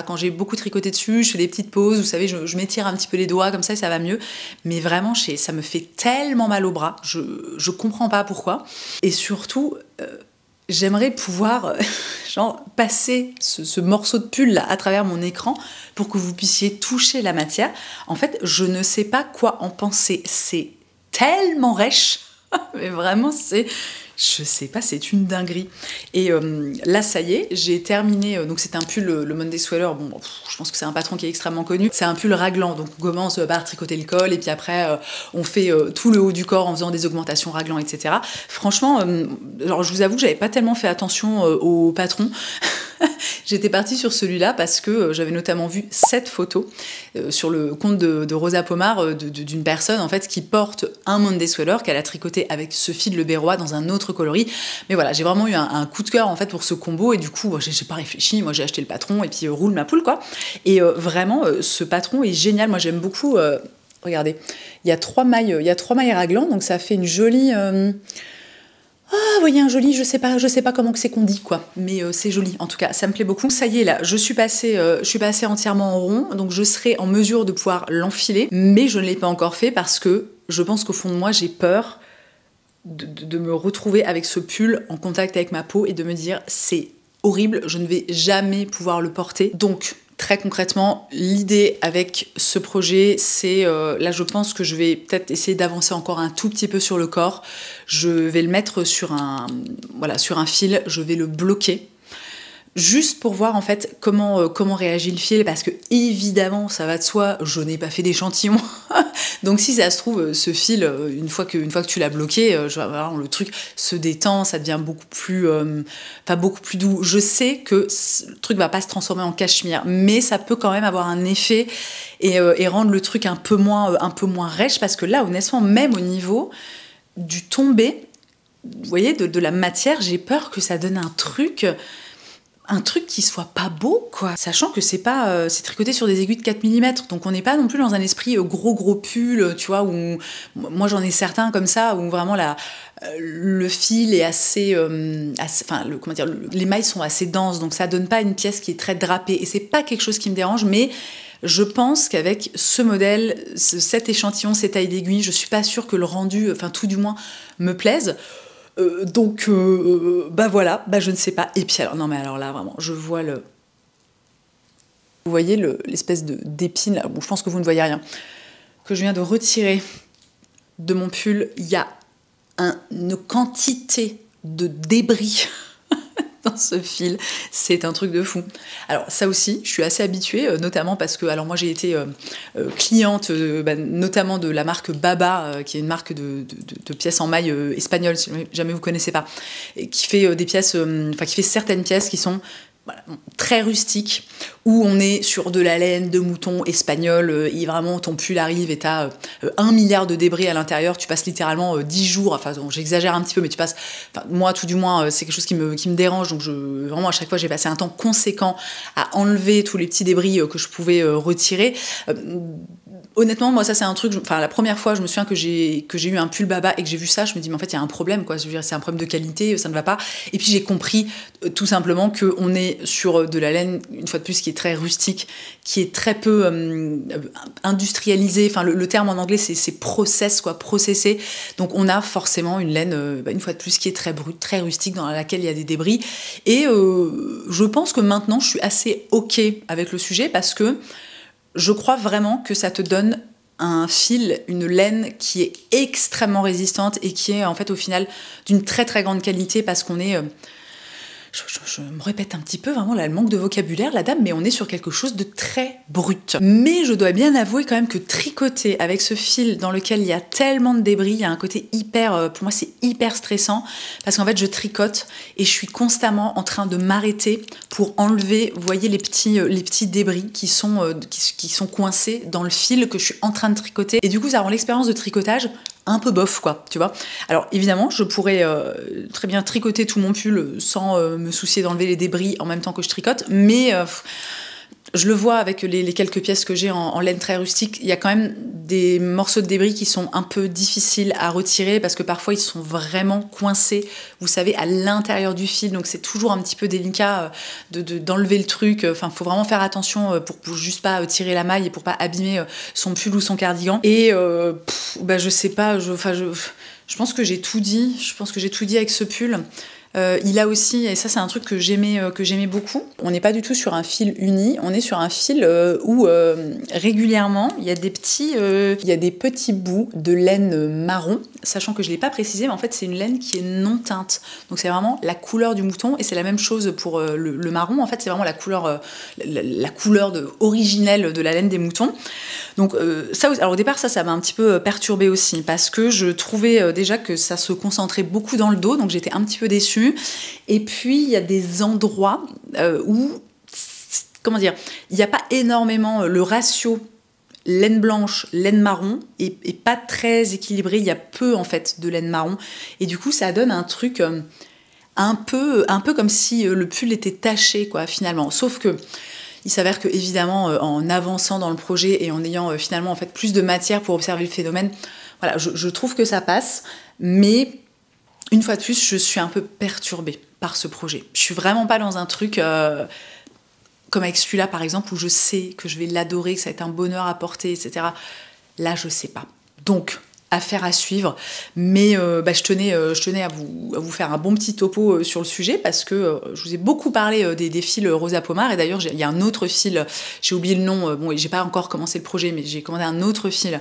quand j'ai beaucoup tricoté dessus, je fais des petites pauses, vous savez, je m'étire un petit peu les doigts, comme ça va mieux. Mais vraiment, ça me fait tellement mal au bras, je comprends pas pourquoi. Et surtout, j'aimerais pouvoir passer ce morceau de pull là à travers mon écran pour que vous puissiez toucher la matière. En fait, je ne sais pas quoi en penser. C'est tellement rêche, mais vraiment, Je sais pas, c'est une dinguerie. Et là, ça y est, j'ai terminé. Donc, c'est un pull, le Monday Sweater. Bon, je pense que c'est un patron qui est extrêmement connu. C'est un pull raglant. Donc, on commence par tricoter le col. Et puis après, on fait tout le haut du corps en faisant des augmentations raglant, etc. Franchement, alors, je vous avoue que j'avais pas tellement fait attention au patron. J'étais partie sur celui-là parce que j'avais notamment vu cette photo sur le compte de Rosa Pomar d'une personne en fait qui porte un Monday Sweater qu'elle a tricoté avec ce fil Le Berrois dans un autre coloris. Mais voilà, j'ai vraiment eu un coup de cœur en fait pour ce combo et du coup j'ai pas réfléchi, moi j'ai acheté le patron et puis roule ma poule quoi. Et vraiment ce patron est génial, moi j'aime beaucoup. Regardez, il y a 3 mailles raglant donc ça fait une jolie. Ah, vous voyez un joli, je sais pas comment que c'est qu'on dit quoi, mais c'est joli en tout cas, ça me plaît beaucoup. Ça y est là, je suis passée entièrement en rond, donc je serai en mesure de pouvoir l'enfiler, mais je ne l'ai pas encore fait parce que je pense qu'au fond de moi j'ai peur de me retrouver avec ce pull en contact avec ma peau et de me dire c'est horrible, je ne vais jamais pouvoir le porter. Donc très concrètement, l'idée avec ce projet, c'est là je pense que je vais peut-être essayer d'avancer encore un tout petit peu sur le corps. Je vais le mettre sur un fil, je vais le bloquer. Juste pour voir en fait comment réagit le fil, parce que évidemment ça va de soi, je n'ai pas fait d'échantillon. Donc si ça se trouve ce fil, une fois que tu l'as bloqué, le truc se détend, ça devient beaucoup plus doux. Je sais que le truc va pas se transformer en cachemire, mais ça peut quand même avoir un effet et rendre le truc un peu moins rêche, parce que là honnêtement même au niveau du tombé, vous voyez, de la matière, j'ai peur que ça donne un truc qui soit pas beau, quoi. Sachant que c'est tricoté sur des aiguilles de 4 mm, donc on n'est pas non plus dans un esprit gros pull, tu vois, où moi j'en ai certains comme ça, où vraiment le fil est les mailles sont assez denses, donc ça donne pas une pièce qui est très drapée, et c'est pas quelque chose qui me dérange, mais je pense qu'avec ce modèle, cet échantillon, ces tailles d'aiguilles, je suis pas sûre que le rendu, tout du moins, me plaise. Voilà, je ne sais pas. Et puis alors là vraiment, je vois vous voyez l'espèce d'épine là, bon, je pense que vous ne voyez rien, que je viens de retirer de mon pull. Il y a une quantité de débris dans ce fil, c'est un truc de fou. Alors ça aussi, je suis assez habituée, notamment parce que moi j'ai été cliente notamment de la marque Baba, qui est une marque de pièces en maille espagnole, si jamais vous connaissez pas, et qui fait des pièces, qui fait certaines pièces qui sont très rustique, où on est sur de la laine de mouton espagnol, et vraiment ton pull arrive et t'as 1 milliard de débris à l'intérieur, tu passes littéralement 10 jours, j'exagère un petit peu, mais moi tout du moins c'est quelque chose qui me dérange, donc vraiment à chaque fois j'ai passé un temps conséquent à enlever tous les petits débris que je pouvais retirer. Honnêtement, moi ça c'est un truc, la première fois je me souviens que j'ai eu un pull Baba et que j'ai vu ça, je me dis mais en fait il y a un problème quoi, je veux dire, c'est un problème de qualité, ça ne va pas, et puis j'ai compris tout simplement qu'on est sur de la laine, une fois de plus, qui est très rustique, qui est très peu industrialisée, le terme en anglais c'est process, quoi, processé, donc on a forcément une laine, une fois de plus, qui est très brute, très rustique, dans laquelle il y a des débris, et je pense que maintenant je suis assez ok avec le sujet, parce que je crois vraiment que ça te donne un fil, une laine qui est extrêmement résistante et qui est en fait au final d'une très très grande qualité, parce qu'on est... Je me répète un petit peu, vraiment, là, elle manque de vocabulaire, la dame, mais on est sur quelque chose de très brut. Mais je dois bien avouer quand même que tricoter avec ce fil dans lequel il y a tellement de débris, il y a un côté hyper, pour moi c'est hyper stressant, parce qu'en fait je tricote et je suis constamment en train de m'arrêter pour enlever, vous voyez, les petits débris qui sont coincés dans le fil que je suis en train de tricoter, et du coup ça rend l'expérience de tricotage un peu bof, quoi, tu vois. Alors évidemment, je pourrais très bien tricoter tout mon pull sans me soucier d'enlever les débris en même temps que je tricote, mais je le vois avec les quelques pièces que j'ai en laine très rustique, il y a quand même des morceaux de débris qui sont un peu difficiles à retirer, parce que parfois ils sont vraiment coincés, vous savez, à l'intérieur du fil, donc c'est toujours un petit peu délicat d'enlever le truc. Faut vraiment faire attention pour juste pas tirer la maille et pour pas abîmer son pull ou son cardigan. Et je sais pas, je pense que j'ai tout dit. Je pense que j'ai tout dit avec ce pull. Il a aussi, et ça c'est un truc que j'aimais beaucoup, on n'est pas du tout sur un fil uni, on est sur un fil où régulièrement il y a des petits bouts de laine marron, sachant que je ne l'ai pas précisé, mais en fait c'est une laine qui est non teinte. Donc c'est vraiment la couleur du mouton, et c'est la même chose pour le marron, en fait c'est vraiment la couleur originelle de la laine des moutons. Donc alors au départ ça m'a un petit peu perturbée aussi, parce que je trouvais déjà que ça se concentrait beaucoup dans le dos, donc j'étais un petit peu déçue. Et puis il y a des endroits où, comment dire, il n'y a pas énormément le ratio laine blanche, laine marron est pas très équilibré, il y a peu en fait de laine marron, et du coup ça donne un truc un peu comme si le pull était taché quoi finalement, sauf que il s'avère que évidemment en avançant dans le projet et en ayant finalement en fait plus de matière pour observer le phénomène, voilà, je trouve que ça passe, mais une fois de plus je suis un peu perturbée par ce projet. Je suis vraiment pas dans un truc comme avec celui-là par exemple, où je sais que je vais l'adorer, que ça va être un bonheur à porter, etc. Là je sais pas. Donc affaire à suivre, mais je tenais à vous faire un bon petit topo sur le sujet, parce que je vous ai beaucoup parlé des fils Rosa Pomar, et d'ailleurs il y a un autre fil, j'ai oublié le nom, bon, j'ai pas encore commencé le projet, mais j'ai commandé un autre fil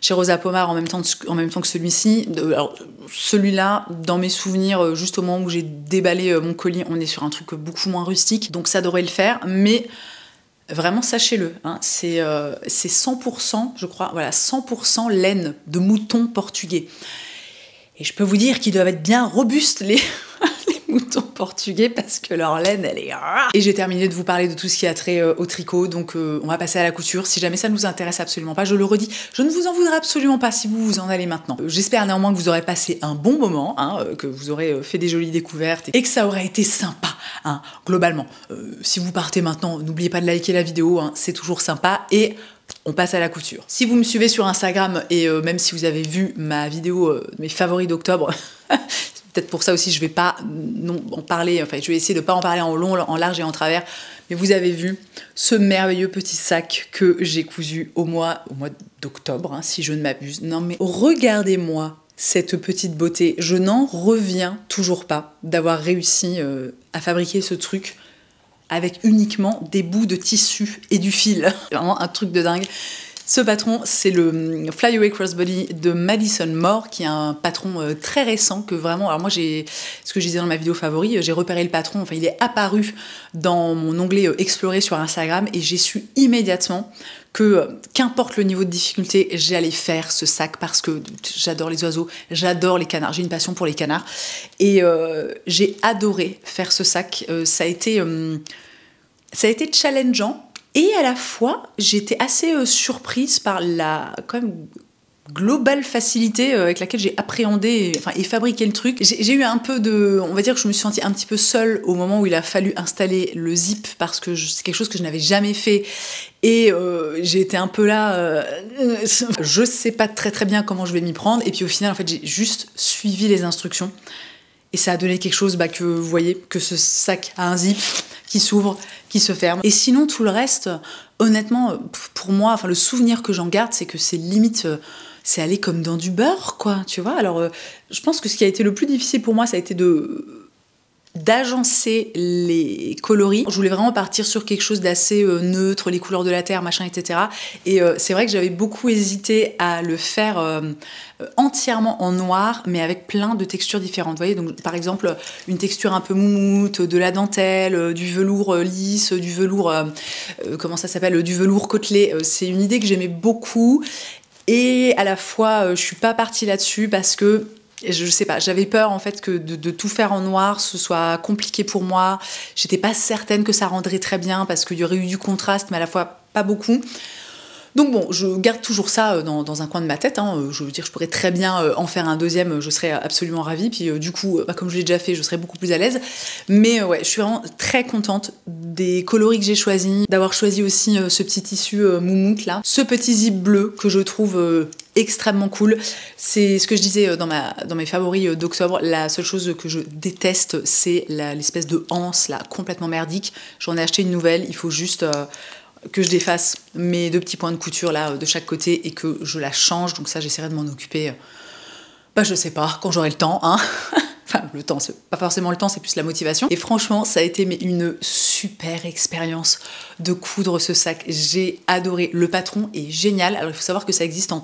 chez Rosa Pomar en même temps que celui-ci. Alors celui-là, dans mes souvenirs, juste au moment où j'ai déballé mon colis, on est sur un truc beaucoup moins rustique, donc ça devrait le faire, mais vraiment, sachez-le, hein, c'est 100%, je crois, voilà, 100% laine de mouton portugais. Et je peux vous dire qu'ils doivent être bien robustes, les moutons portugais, parce que leur laine, elle est... Et j'ai terminé de vous parler de tout ce qui a trait au tricot, donc on va passer à la couture. Si jamais ça ne vous intéresse absolument pas, je le redis, je ne vous en voudrais absolument pas si vous en allez maintenant. J'espère néanmoins que vous aurez passé un bon moment, hein, que vous aurez fait des jolies découvertes, et que ça aura été sympa, hein, globalement. Si vous partez maintenant, n'oubliez pas de liker la vidéo, hein, c'est toujours sympa, et... on passe à la couture. Si vous me suivez sur Instagram, et même si vous avez vu ma vidéo mes favoris d'octobre, c'est peut-être pour ça aussi je vais pas en parler, enfin je vais essayer de pas en parler en long, en large et en travers, mais vous avez vu ce merveilleux petit sac que j'ai cousu au mois d'octobre, hein, si je ne m'abuse. Non mais regardez-moi cette petite beauté, je n'en reviens toujours pas d'avoir réussi à fabriquer ce truc avec uniquement des bouts de tissu et du fil. C'est vraiment un truc de dingue. Ce patron, c'est le Fly Away Crossbody de Madison Moore, qui est un patron très récent, que vraiment... Alors moi, ce que je disais dans ma vidéo favori, j'ai repéré le patron, enfin il est apparu dans mon onglet Explorer sur Instagram, et j'ai su immédiatement que, qu'importe le niveau de difficulté, j'allais faire ce sac, parce que j'adore les oiseaux, j'adore les canards, j'ai une passion pour les canards, et j'ai adoré faire ce sac. Ça a été challengeant, et à la fois j'étais assez surprise par la quand même globale facilité avec laquelle j'ai appréhendé et fabriqué le truc. J'ai eu un peu de... On va dire que je me suis sentie un petit peu seule au moment où il a fallu installer le zip, parce que c'est quelque chose que je n'avais jamais fait. Et j'ai été un peu là... je sais pas très bien comment je vais m'y prendre. Et puis au final, en fait, j'ai juste suivi les instructions. Et ça a donné quelque chose que vous voyez, que ce sac a un zip qui s'ouvre, qui se ferme. Et sinon, tout le reste, honnêtement, pour moi, enfin, le souvenir que j'en garde, c'est que c'est limite... c'est aller comme dans du beurre, quoi, tu vois. Alors, je pense que ce qui a été le plus difficile pour moi, ça a été d'agencer les coloris. Je voulais vraiment partir sur quelque chose d'assez neutre, les couleurs de la terre, machin, etc. Et c'est vrai que j'avais beaucoup hésité à le faire entièrement en noir, mais avec plein de textures différentes. Vous voyez, donc par exemple, une texture un peu moumoute, de la dentelle, du velours lisse, du velours, comment ça s'appelle, du velours côtelé. C'est une idée que j'aimais beaucoup. Et à la fois, je suis pas partie là-dessus parce que, je sais pas, j'avais peur en fait que de tout faire en noir, ce soit compliqué pour moi. J'étais pas certaine que ça rendrait très bien parce qu'il y aurait eu du contraste, mais à la fois pas beaucoup. Donc bon, je garde toujours ça dans un coin de ma tête, hein. Je veux dire, je pourrais très bien en faire un deuxième, je serais absolument ravie. Puis du coup, comme je l'ai déjà fait, je serais beaucoup plus à l'aise. Mais ouais, je suis vraiment très contente des coloris que j'ai choisis, d'avoir choisi aussi ce petit tissu moumoute là, ce petit zip bleu que je trouve extrêmement cool. C'est ce que je disais dans mes favoris d'octobre. La seule chose que je déteste, c'est l'espèce de anse là, complètement merdique. J'en ai acheté une nouvelle, il faut juste... que je défasse mes deux petits points de couture là de chaque côté et que je la change, donc ça j'essaierai de m'en occuper je sais pas, quand j'aurai le temps, hein. Enfin, le temps, c'est pas forcément le temps, c'est plus la motivation. Et franchement, ça a été une super expérience de coudre ce sac. J'ai adoré. Le patron est génial. Alors, il faut savoir que ça existe en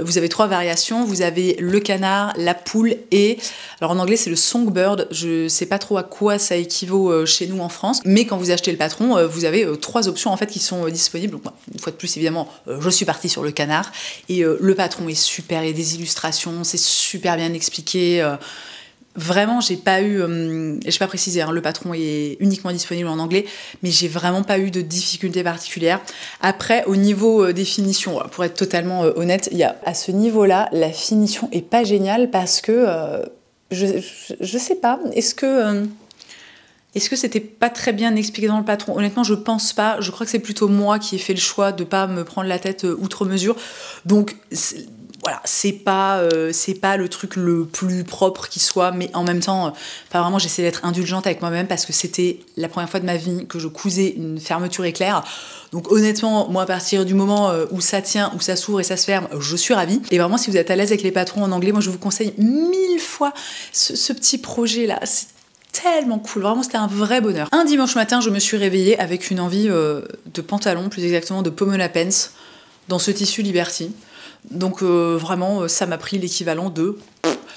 vous avez 3 variations. Vous avez le canard, la poule et... Alors, en anglais, c'est le songbird. Je sais pas trop à quoi ça équivaut chez nous en France. Mais quand vous achetez le patron, vous avez 3 options, en fait, qui sont disponibles. Donc, une fois de plus, évidemment, je suis partie sur le canard. Et le patron est super. Il y a des illustrations. C'est super bien expliqué. Vraiment, j'ai pas précisé, hein, le patron est uniquement disponible en anglais, mais j'ai vraiment pas eu de difficultés particulières. Après, au niveau des finitions, pour être totalement honnête, à ce niveau-là, la finition est pas géniale parce que je sais pas, est-ce que c'était pas très bien expliqué dans le patron? Honnêtement, je pense pas. Je crois que c'est plutôt moi qui ai fait le choix de pas me prendre la tête outre mesure. Donc voilà, c'est pas le truc le plus propre qui soit, mais en même temps, vraiment, j'essaie d'être indulgente avec moi-même parce que c'était la première fois de ma vie que je cousais une fermeture éclair. Donc honnêtement, moi, à partir du moment où ça tient, où ça s'ouvre et ça se ferme, je suis ravie. Et vraiment, si vous êtes à l'aise avec les patrons en anglais, moi, je vous conseille 1000 fois ce petit projet-là. C'est tellement cool, vraiment c'était un vrai bonheur. Un dimanche matin, je me suis réveillée avec une envie de pantalon, plus exactement de Pomona Pants, dans ce tissu Liberty. Donc vraiment, ça m'a pris l'équivalent de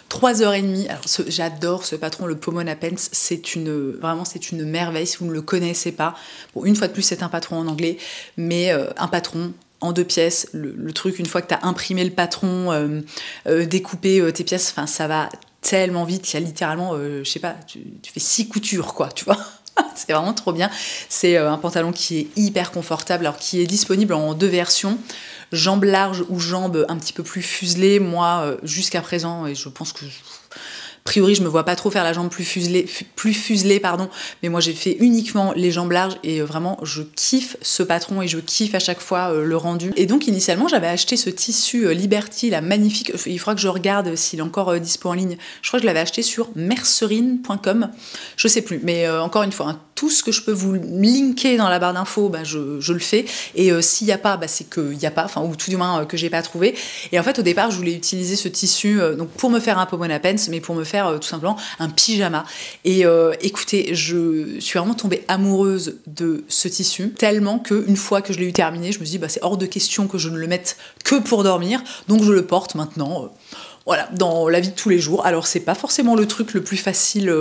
3h30. Alors j'adore ce patron, le Pomona Pants, c'est une merveille si vous ne le connaissez pas. Bon, une fois de plus, c'est un patron en anglais, mais un patron en 2 pièces, le truc, une fois que tu as imprimé le patron, découpé tes pièces, enfin ça va tellement vite, il y a littéralement, je sais pas, tu fais 6 coutures, quoi, tu vois. C'est vraiment trop bien. C'est un pantalon qui est hyper confortable, alors qui est disponible en 2 versions, jambes larges ou jambes un petit peu plus fuselées. Moi, jusqu'à présent, et je pense que... A priori, je me vois pas trop faire la jambe plus fuselée, pardon, mais moi j'ai fait uniquement les jambes larges et vraiment je kiffe ce patron et je kiffe à chaque fois le rendu. Et donc initialement j'avais acheté ce tissu Liberty, là, magnifique, il faudra que je regarde s'il est encore dispo en ligne, je crois que je l'avais acheté sur mercerine.com, je sais plus, mais encore une fois, hein, tout ce que je peux vous linker dans la barre d'infos, je le fais, et s'il n'y a pas, c'est qu'il n'y a pas, enfin, ou tout du moins que j'ai pas trouvé. Et en fait au départ je voulais utiliser ce tissu donc pour me faire un Pomona Pants, mais pour me faire tout simplement un pyjama. Et écoutez, je suis vraiment tombée amoureuse de ce tissu, tellement qu'une fois que je l'ai eu terminé, je me suis dit c'est hors de question que je ne le mette que pour dormir, donc je le porte maintenant voilà, dans la vie de tous les jours. Alors c'est pas forcément le truc le plus facile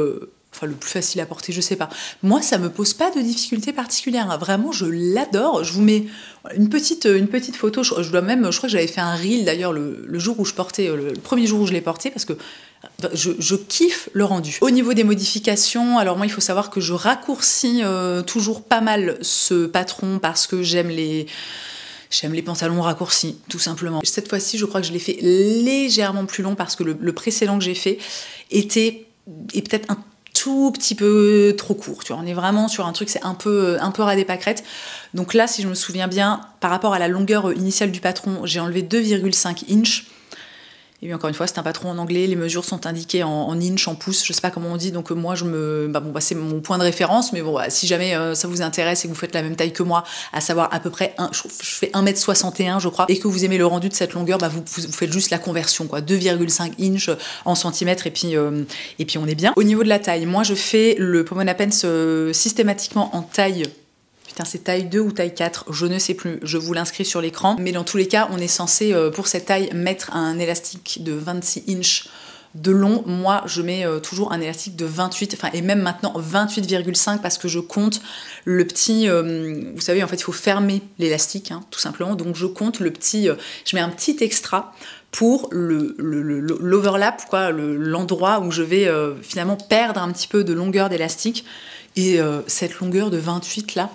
le plus facile à porter, je sais pas. Moi, ça me pose pas de difficultés particulières, hein. Vraiment, je l'adore. Je vous mets une petite photo. Je crois que j'avais fait un reel d'ailleurs le jour où je portais, le premier jour où je l'ai porté, parce que je kiffe le rendu. Au niveau des modifications, alors moi, il faut savoir que je raccourcis toujours pas mal ce patron parce que j'aime les pantalons raccourcis, tout simplement. Cette fois-ci, je crois que je l'ai fait légèrement plus long parce que le précédent que j'ai fait est peut-être un tout petit peu trop court, tu vois, on est vraiment sur un truc, c'est un peu ras des pâquerettes. Donc là, si je me souviens bien, par rapport à la longueur initiale du patron, j'ai enlevé 2,5 inches. Et puis encore une fois, c'est un patron en anglais, les mesures sont indiquées en inches, en pouces, je sais pas comment on dit, donc moi c'est mon point de référence, mais bon, si jamais ça vous intéresse et que vous faites la même taille que moi, à savoir à peu près, je fais 1m61 je crois, et que vous aimez le rendu de cette longueur, vous faites juste la conversion, quoi, 2,5 inches en centimètres, et puis on est bien. Au niveau de la taille, moi je fais le Pomona Pants systématiquement en taille... c'est taille 2 ou taille 4, je ne sais plus, je vous l'inscris sur l'écran. Mais dans tous les cas, on est censé, pour cette taille, mettre un élastique de 26 inches de long. Moi, je mets toujours un élastique de 28, et même maintenant 28,5 parce que je compte le petit... vous savez, en fait, il faut fermer l'élastique, hein, tout simplement. Donc, je compte le petit... je mets un petit extra pour l'overlap, quoi, l'endroit où je vais finalement perdre un petit peu de longueur d'élastique. Et cette longueur de 28, là...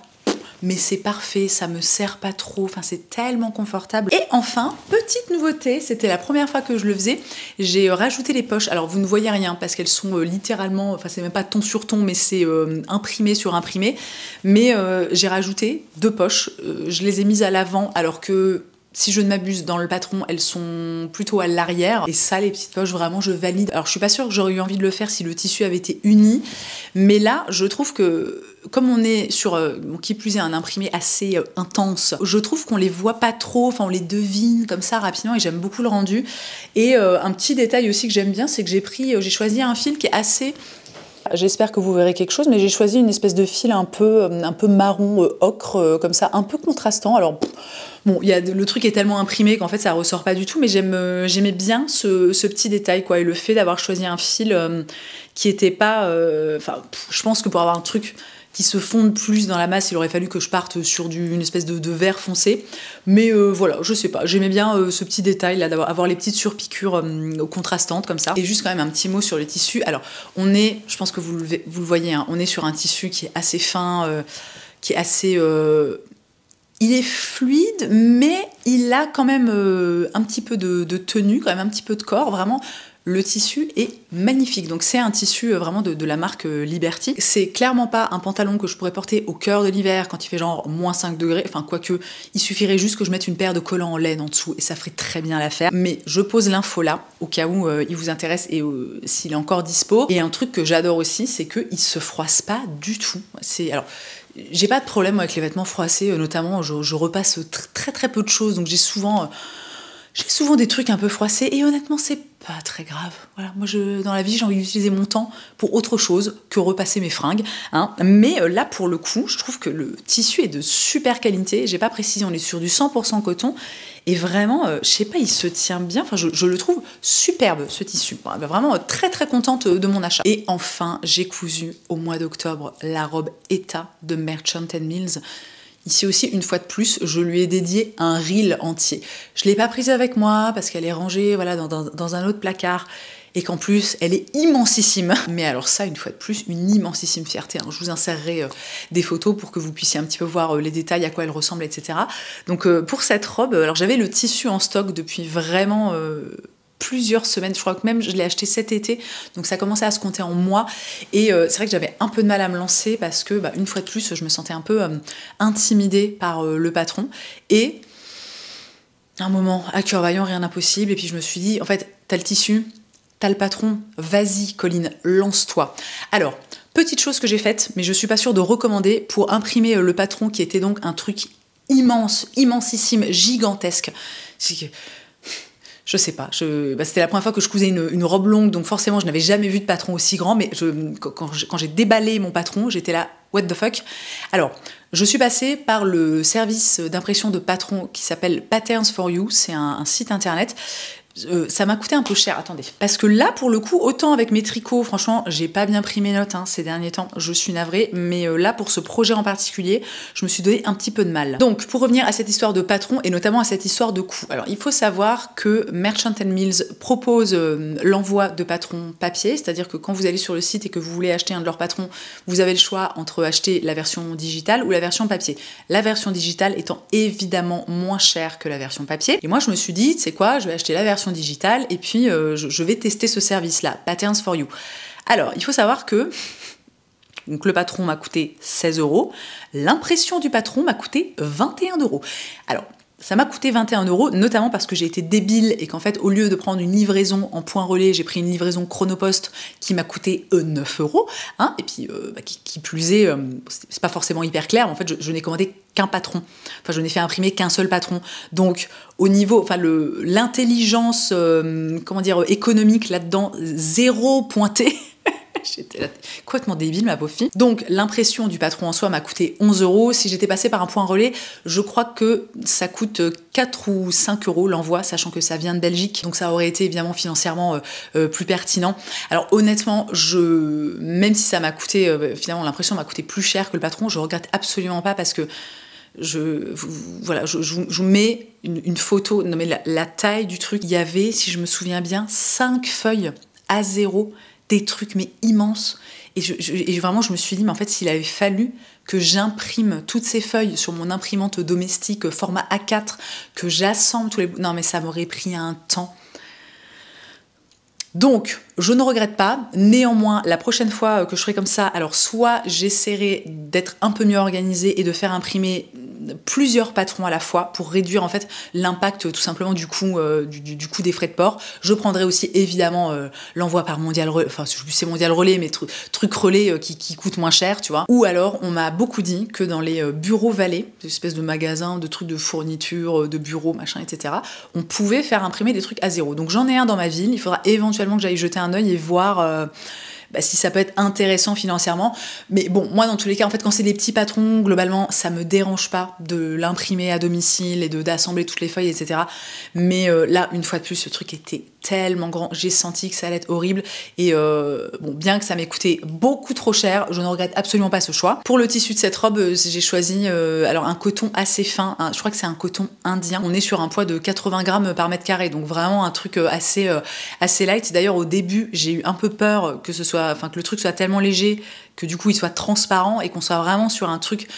mais c'est parfait, ça me serre pas trop, c'est tellement confortable. Et enfin, petite nouveauté, c'était la première fois que je le faisais, j'ai rajouté les poches. Alors vous ne voyez rien parce qu'elles sont littéralement, c'est même pas ton sur ton, mais c'est imprimé sur imprimé. Mais j'ai rajouté 2 poches, je les ai mises à l'avant alors que si je ne m'abuse, dans le patron, elles sont plutôt à l'arrière. Et ça, les petites poches, vraiment, je valide. Alors, je suis pas sûre que j'aurais eu envie de le faire si le tissu avait été uni. Mais là, je trouve que, comme on est sur, qui plus est, un imprimé assez intense, je trouve qu'on les voit pas trop, enfin, on les devine comme ça rapidement, et j'aime beaucoup le rendu. Et un petit détail aussi que j'aime bien, c'est que j'ai choisi un fil qui est assez... J'espère que vous verrez quelque chose, mais j'ai choisi une espèce de fil un peu marron ocre, comme ça, un peu contrastant. Alors, bon, le truc est tellement imprimé qu'en fait, ça ressort pas du tout, mais j'aimais bien ce petit détail, quoi. Et le fait d'avoir choisi un fil qui était pas... je pense que pour avoir un truc qui se fonde plus dans la masse, il aurait fallu que je parte sur une espèce de vert foncé. Mais voilà, je sais pas, j'aimais bien ce petit détail là, d'avoir les petites surpiqûres contrastantes comme ça. Et juste quand même un petit mot sur le tissu. Alors, je pense que vous le voyez, hein, on est sur un tissu qui est assez fin, qui est assez... il est fluide, mais il a quand même un petit peu de tenue, quand même un petit peu de corps, vraiment... Le tissu est magnifique, donc c'est un tissu vraiment de la marque Liberty. C'est clairement pas un pantalon que je pourrais porter au cœur de l'hiver quand il fait genre moins 5 degrés, enfin quoique il suffirait juste que je mette une paire de collants en laine en dessous et ça ferait très bien l'affaire. Mais je pose l'info là, au cas où il vous intéresse et s'il est encore dispo. Et un truc que j'adore aussi, c'est qu'il se froisse pas du tout. Alors, j'ai pas de problème avec les vêtements froissés, notamment je repasse très très peu de choses, donc j'ai souvent des trucs un peu froissés et honnêtement c'est pas très grave. Voilà, moi dans la vie j'ai envie d'utiliser mon temps pour autre chose que repasser mes fringues, hein. Mais là pour le coup je trouve que le tissu est de super qualité. J'ai pas précisé, on est sur du 100% coton et vraiment je sais pas, il se tient bien. Enfin je le trouve superbe ce tissu. Vraiment très très contente de mon achat. Et enfin j'ai cousu au mois d'octobre la robe Etta de Merchant Mills. Ici aussi, une fois de plus, je lui ai dédié un reel entier. Je ne l'ai pas prise avec moi parce qu'elle est rangée voilà, dans un autre placard et qu'en plus, elle est immensissime. Mais alors ça, une fois de plus, une immensissime fierté. Je vous insérerai des photos pour que vous puissiez un petit peu voir les détails, à quoi elle ressemble, etc. Donc pour cette robe, alors j'avais le tissu en stock depuis vraiment... plusieurs semaines, je crois que même je l'ai acheté cet été, donc ça commençait à se compter en mois, et c'est vrai que j'avais un peu de mal à me lancer parce que, une fois de plus, je me sentais un peu intimidée par le patron, et un moment, à cœur vaillant, rien d'impossible, et puis je me suis dit, en fait, t'as le tissu, t'as le patron, vas-y Colline, lance-toi. Alors, petite chose que j'ai faite, mais je suis pas sûre de recommander, pour imprimer le patron, qui était donc un truc immense, immensissime, gigantesque, c'est que... Je sais pas, c'était la première fois que je cousais une robe longue, donc forcément je n'avais jamais vu de patron aussi grand, mais quand j'ai déballé mon patron, j'étais là, what the fuck. Alors, je suis passée par le service d'impression de patron qui s'appelle Patterns for You, c'est un site internet. Ça m'a coûté un peu cher, attendez. Parce que là, pour le coup, autant avec mes tricots, franchement, j'ai pas bien pris mes notes ces derniers temps, je suis navrée, mais là, pour ce projet en particulier, je me suis donné un petit peu de mal. Donc, pour revenir à cette histoire de patron, et notamment à cette histoire de coût. Alors, il faut savoir que Merchant Mills propose l'envoi de patrons papier, c'est-à-dire que quand vous allez sur le site et que vous voulez acheter un de leurs patrons, vous avez le choix entre acheter la version digitale ou la version papier. La version digitale étant évidemment moins chère que la version papier. Et moi, je me suis dit, tu sais quoi, je vais acheter la version digitale et puis je vais tester ce service-là, Patterns for You. Alors, il faut savoir que donc, le patron m'a coûté 16 €, l'impression du patron m'a coûté 21 €. Alors, ça m'a coûté 21 €, notamment parce que j'ai été débile et qu'en fait, au lieu de prendre une livraison en point relais, j'ai pris une livraison Chronopost qui m'a coûté 9 €. Hein, et puis, qui plus est, c'est pas forcément hyper clair, mais en fait, je n'ai commandé qu'un patron. Enfin, je n'ai fait imprimer qu'un seul patron. Donc, au niveau, enfin, l'intelligence, économique là-dedans, zéro pointé. J'étais là, complètement débile, ma pauvre fille. Donc, l'impression du patron en soi m'a coûté 11 €. Si j'étais passée par un point relais, je crois que ça coûte 4 ou 5 € l'envoi, sachant que ça vient de Belgique. Donc, ça aurait été évidemment financièrement plus pertinent. Alors, honnêtement, même si ça m'a coûté, finalement, l'impression m'a coûté plus cher que le patron, je regrette absolument pas parce que je vous mets une photo. Non, mais la taille du truc, il y avait, si je me souviens bien, 5 feuilles A0, des trucs mais immenses, et vraiment je me suis dit, mais en fait s'il avait fallu que j'imprime toutes ces feuilles sur mon imprimante domestique format A4, que j'assemble tous les... Non mais ça m'aurait pris un temps. Donc, je ne regrette pas. Néanmoins, la prochaine fois que je ferai comme ça, alors soit j'essaierai d'être un peu mieux organisée et de faire imprimer plusieurs patrons à la fois pour réduire en fait l'impact tout simplement du coût des frais de port. Je prendrai aussi évidemment l'envoi par Mondial Relais, enfin je sais plus si c'est Mondial Relais, mais truc relais qui coûte moins cher, tu vois. Ou alors on m'a beaucoup dit que dans les bureaux Vallée, des espèces de magasins, de trucs de fourniture, de bureaux, machin, etc., on pouvait faire imprimer des trucs à zéro. Donc j'en ai un dans ma ville, il faudra éventuellement que j'aille jeter un œil et voir si ça peut être intéressant financièrement. Mais bon, moi dans tous les cas, en fait, quand c'est des petits patrons, globalement, ça me dérange pas de l'imprimer à domicile et d'assembler toutes les feuilles, etc. Mais là, une fois de plus, ce truc était tellement grand, j'ai senti que ça allait être horrible et bon, bien que ça m'ait coûté beaucoup trop cher, je ne regrette absolument pas ce choix. Pour le tissu de cette robe, j'ai choisi alors un coton assez fin, je crois que c'est un coton indien. On est sur un poids de 80 grammes par mètre carré, donc vraiment un truc assez light. D'ailleurs au début j'ai eu un peu peur que le truc soit tellement léger que du coup il soit transparent et qu'on soit vraiment sur un truc,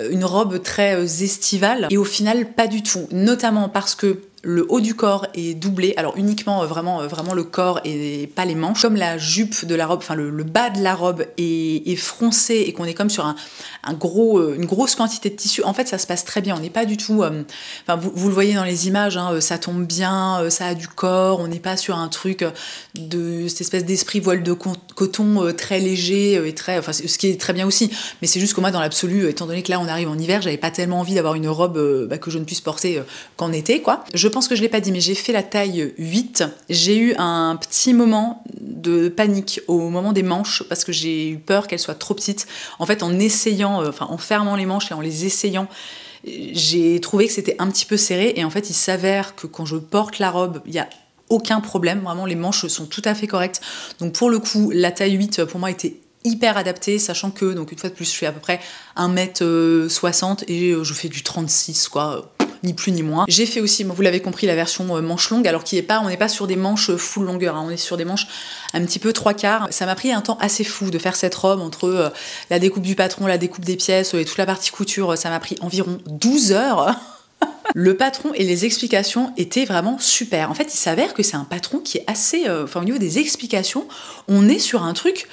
une robe très estivale, et au final pas du tout, notamment parce que le haut du corps est doublé, alors uniquement vraiment le corps et pas les manches. Comme la jupe de la robe, enfin le bas de la robe est froncé et qu'on est comme sur une grosse quantité de tissu, en fait ça se passe très bien. On n'est pas du tout, vous le voyez dans les images, hein, ça tombe bien, ça a du corps, on n'est pas sur un truc de cette espèce d'esprit voile de coton très léger et très, enfin ce qui est très bien aussi, mais c'est juste que moi dans l'absolu, étant donné que là on arrive en hiver, j'avais pas tellement envie d'avoir une robe que je ne puisse porter qu'en été, quoi. Je pense que je l'ai pas dit, mais j'ai fait la taille 8. J'ai eu un petit moment de panique au moment des manches parce que j'ai eu peur qu'elles soient trop petites. En fait, en fermant les manches et en les essayant, j'ai trouvé que c'était un petit peu serré, et en fait, il s'avère que quand je porte la robe, il y a aucun problème. Vraiment, les manches sont tout à fait correctes. Donc pour le coup, la taille 8 pour moi était hyper adaptée, sachant que, donc une fois de plus, je fais à peu près 1m60 et je fais du 36, quoi. Ni plus ni moins. J'ai fait aussi, vous l'avez compris, la version manche longue, alors on n'est pas sur des manches full longueur, hein, on est sur des manches un petit peu 3/4. Ça m'a pris un temps assez fou de faire cette robe, entre la découpe du patron, la découpe des pièces et toute la partie couture, ça m'a pris environ 12 heures. Le patron et les explications étaient vraiment super. En fait, il s'avère que c'est un patron qui est assez... au niveau des explications, on est sur un truc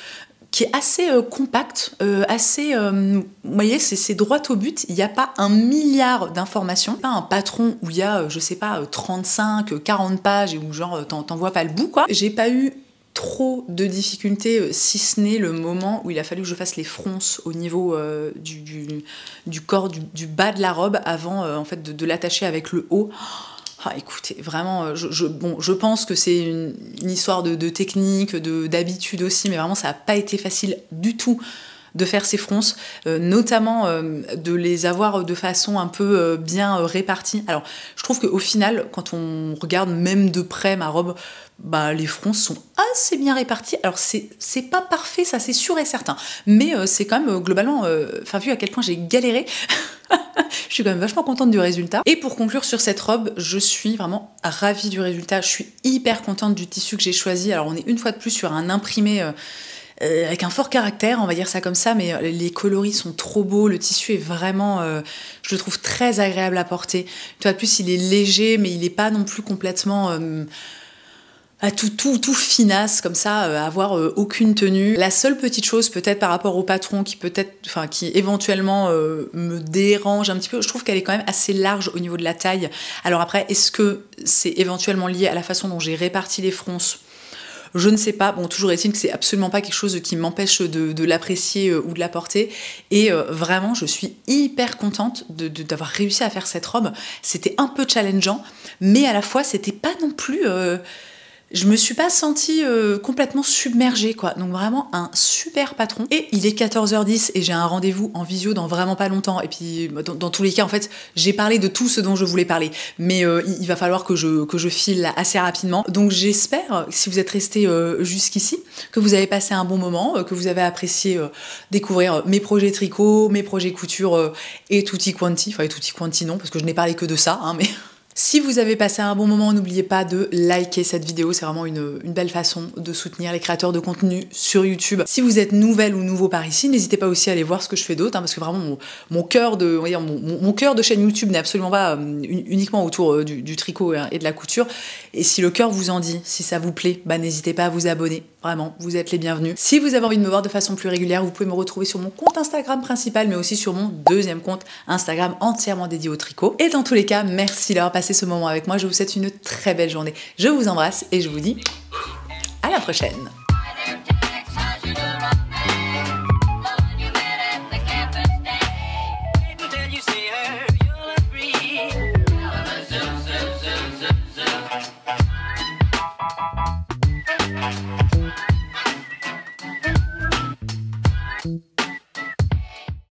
qui est assez compact, vous voyez, c'est droit au but, il n'y a pas 1 milliard d'informations, pas un patron où il y a, 35, 40 pages et où genre t'en vois pas le bout, quoi. J'ai pas eu trop de difficultés, si ce n'est le moment où il a fallu que je fasse les fronces au niveau du corps, du bas de la robe, avant en fait de l'attacher avec le haut. Ah, écoutez, vraiment, je pense que c'est une histoire de technique, d'habitude aussi, mais vraiment, ça n'a pas été facile du tout de faire ces fronces, notamment de les avoir de façon un peu bien répartie. Alors, je trouve qu'au final, quand on regarde même de près ma robe, les fronces sont assez bien réparties. Alors, c'est pas parfait, ça c'est sûr et certain, mais c'est quand même globalement, vu à quel point j'ai galéré, je suis quand même vachement contente du résultat. Et pour conclure sur cette robe, je suis vraiment ravie du résultat. Je suis hyper contente du tissu que j'ai choisi. Alors, on est une fois de plus sur un imprimé avec un fort caractère, on va dire ça comme ça, mais les coloris sont trop beaux, le tissu est vraiment, je le trouve très agréable à porter. Une fois de plus, il est léger, mais il n'est pas non plus complètement... tout finasse comme ça, avoir aucune tenue. La seule petite chose peut-être par rapport au patron qui éventuellement me dérange un petit peu, je trouve qu'elle est quand même assez large au niveau de la taille. Alors après, est-ce que c'est éventuellement lié à la façon dont j'ai réparti les fronces ? Je ne sais pas. Bon, toujours est-il que c'est absolument pas quelque chose qui m'empêche de l'apprécier ou de la porter. Et vraiment, je suis hyper contente d'avoir réussi à faire cette robe. C'était un peu challengeant, mais à la fois, c'était pas non plus... je me suis pas sentie complètement submergée, quoi. Donc vraiment un super patron. Et il est 14h10 et j'ai un rendez-vous en visio dans vraiment pas longtemps. Et puis dans tous les cas, en fait, j'ai parlé de tout ce dont je voulais parler. Mais il va falloir que je file là assez rapidement. Donc j'espère, si vous êtes restés jusqu'ici, que vous avez passé un bon moment, que vous avez apprécié découvrir mes projets tricot, mes projets couture et tutti quanti. Enfin, tutti quanti non, parce que je n'ai parlé que de ça, hein, mais... Si vous avez passé un bon moment, n'oubliez pas de liker cette vidéo, c'est vraiment une belle façon de soutenir les créateurs de contenu sur YouTube. Si vous êtes nouvelle ou nouveau par ici, n'hésitez pas aussi à aller voir ce que je fais d'autre, parce que vraiment mon cœur de chaîne YouTube n'est absolument pas uniquement autour du tricot et de la couture. Et si le cœur vous en dit, si ça vous plaît, bah n'hésitez pas à vous abonner. Vraiment, vous êtes les bienvenus. Si vous avez envie de me voir de façon plus régulière, vous pouvez me retrouver sur mon compte Instagram principal, mais aussi sur mon deuxième compte Instagram entièrement dédié au tricot. Et dans tous les cas, merci d'avoir passé ce moment avec moi. Je vous souhaite une très belle journée. Je vous embrasse et je vous dis à la prochaine.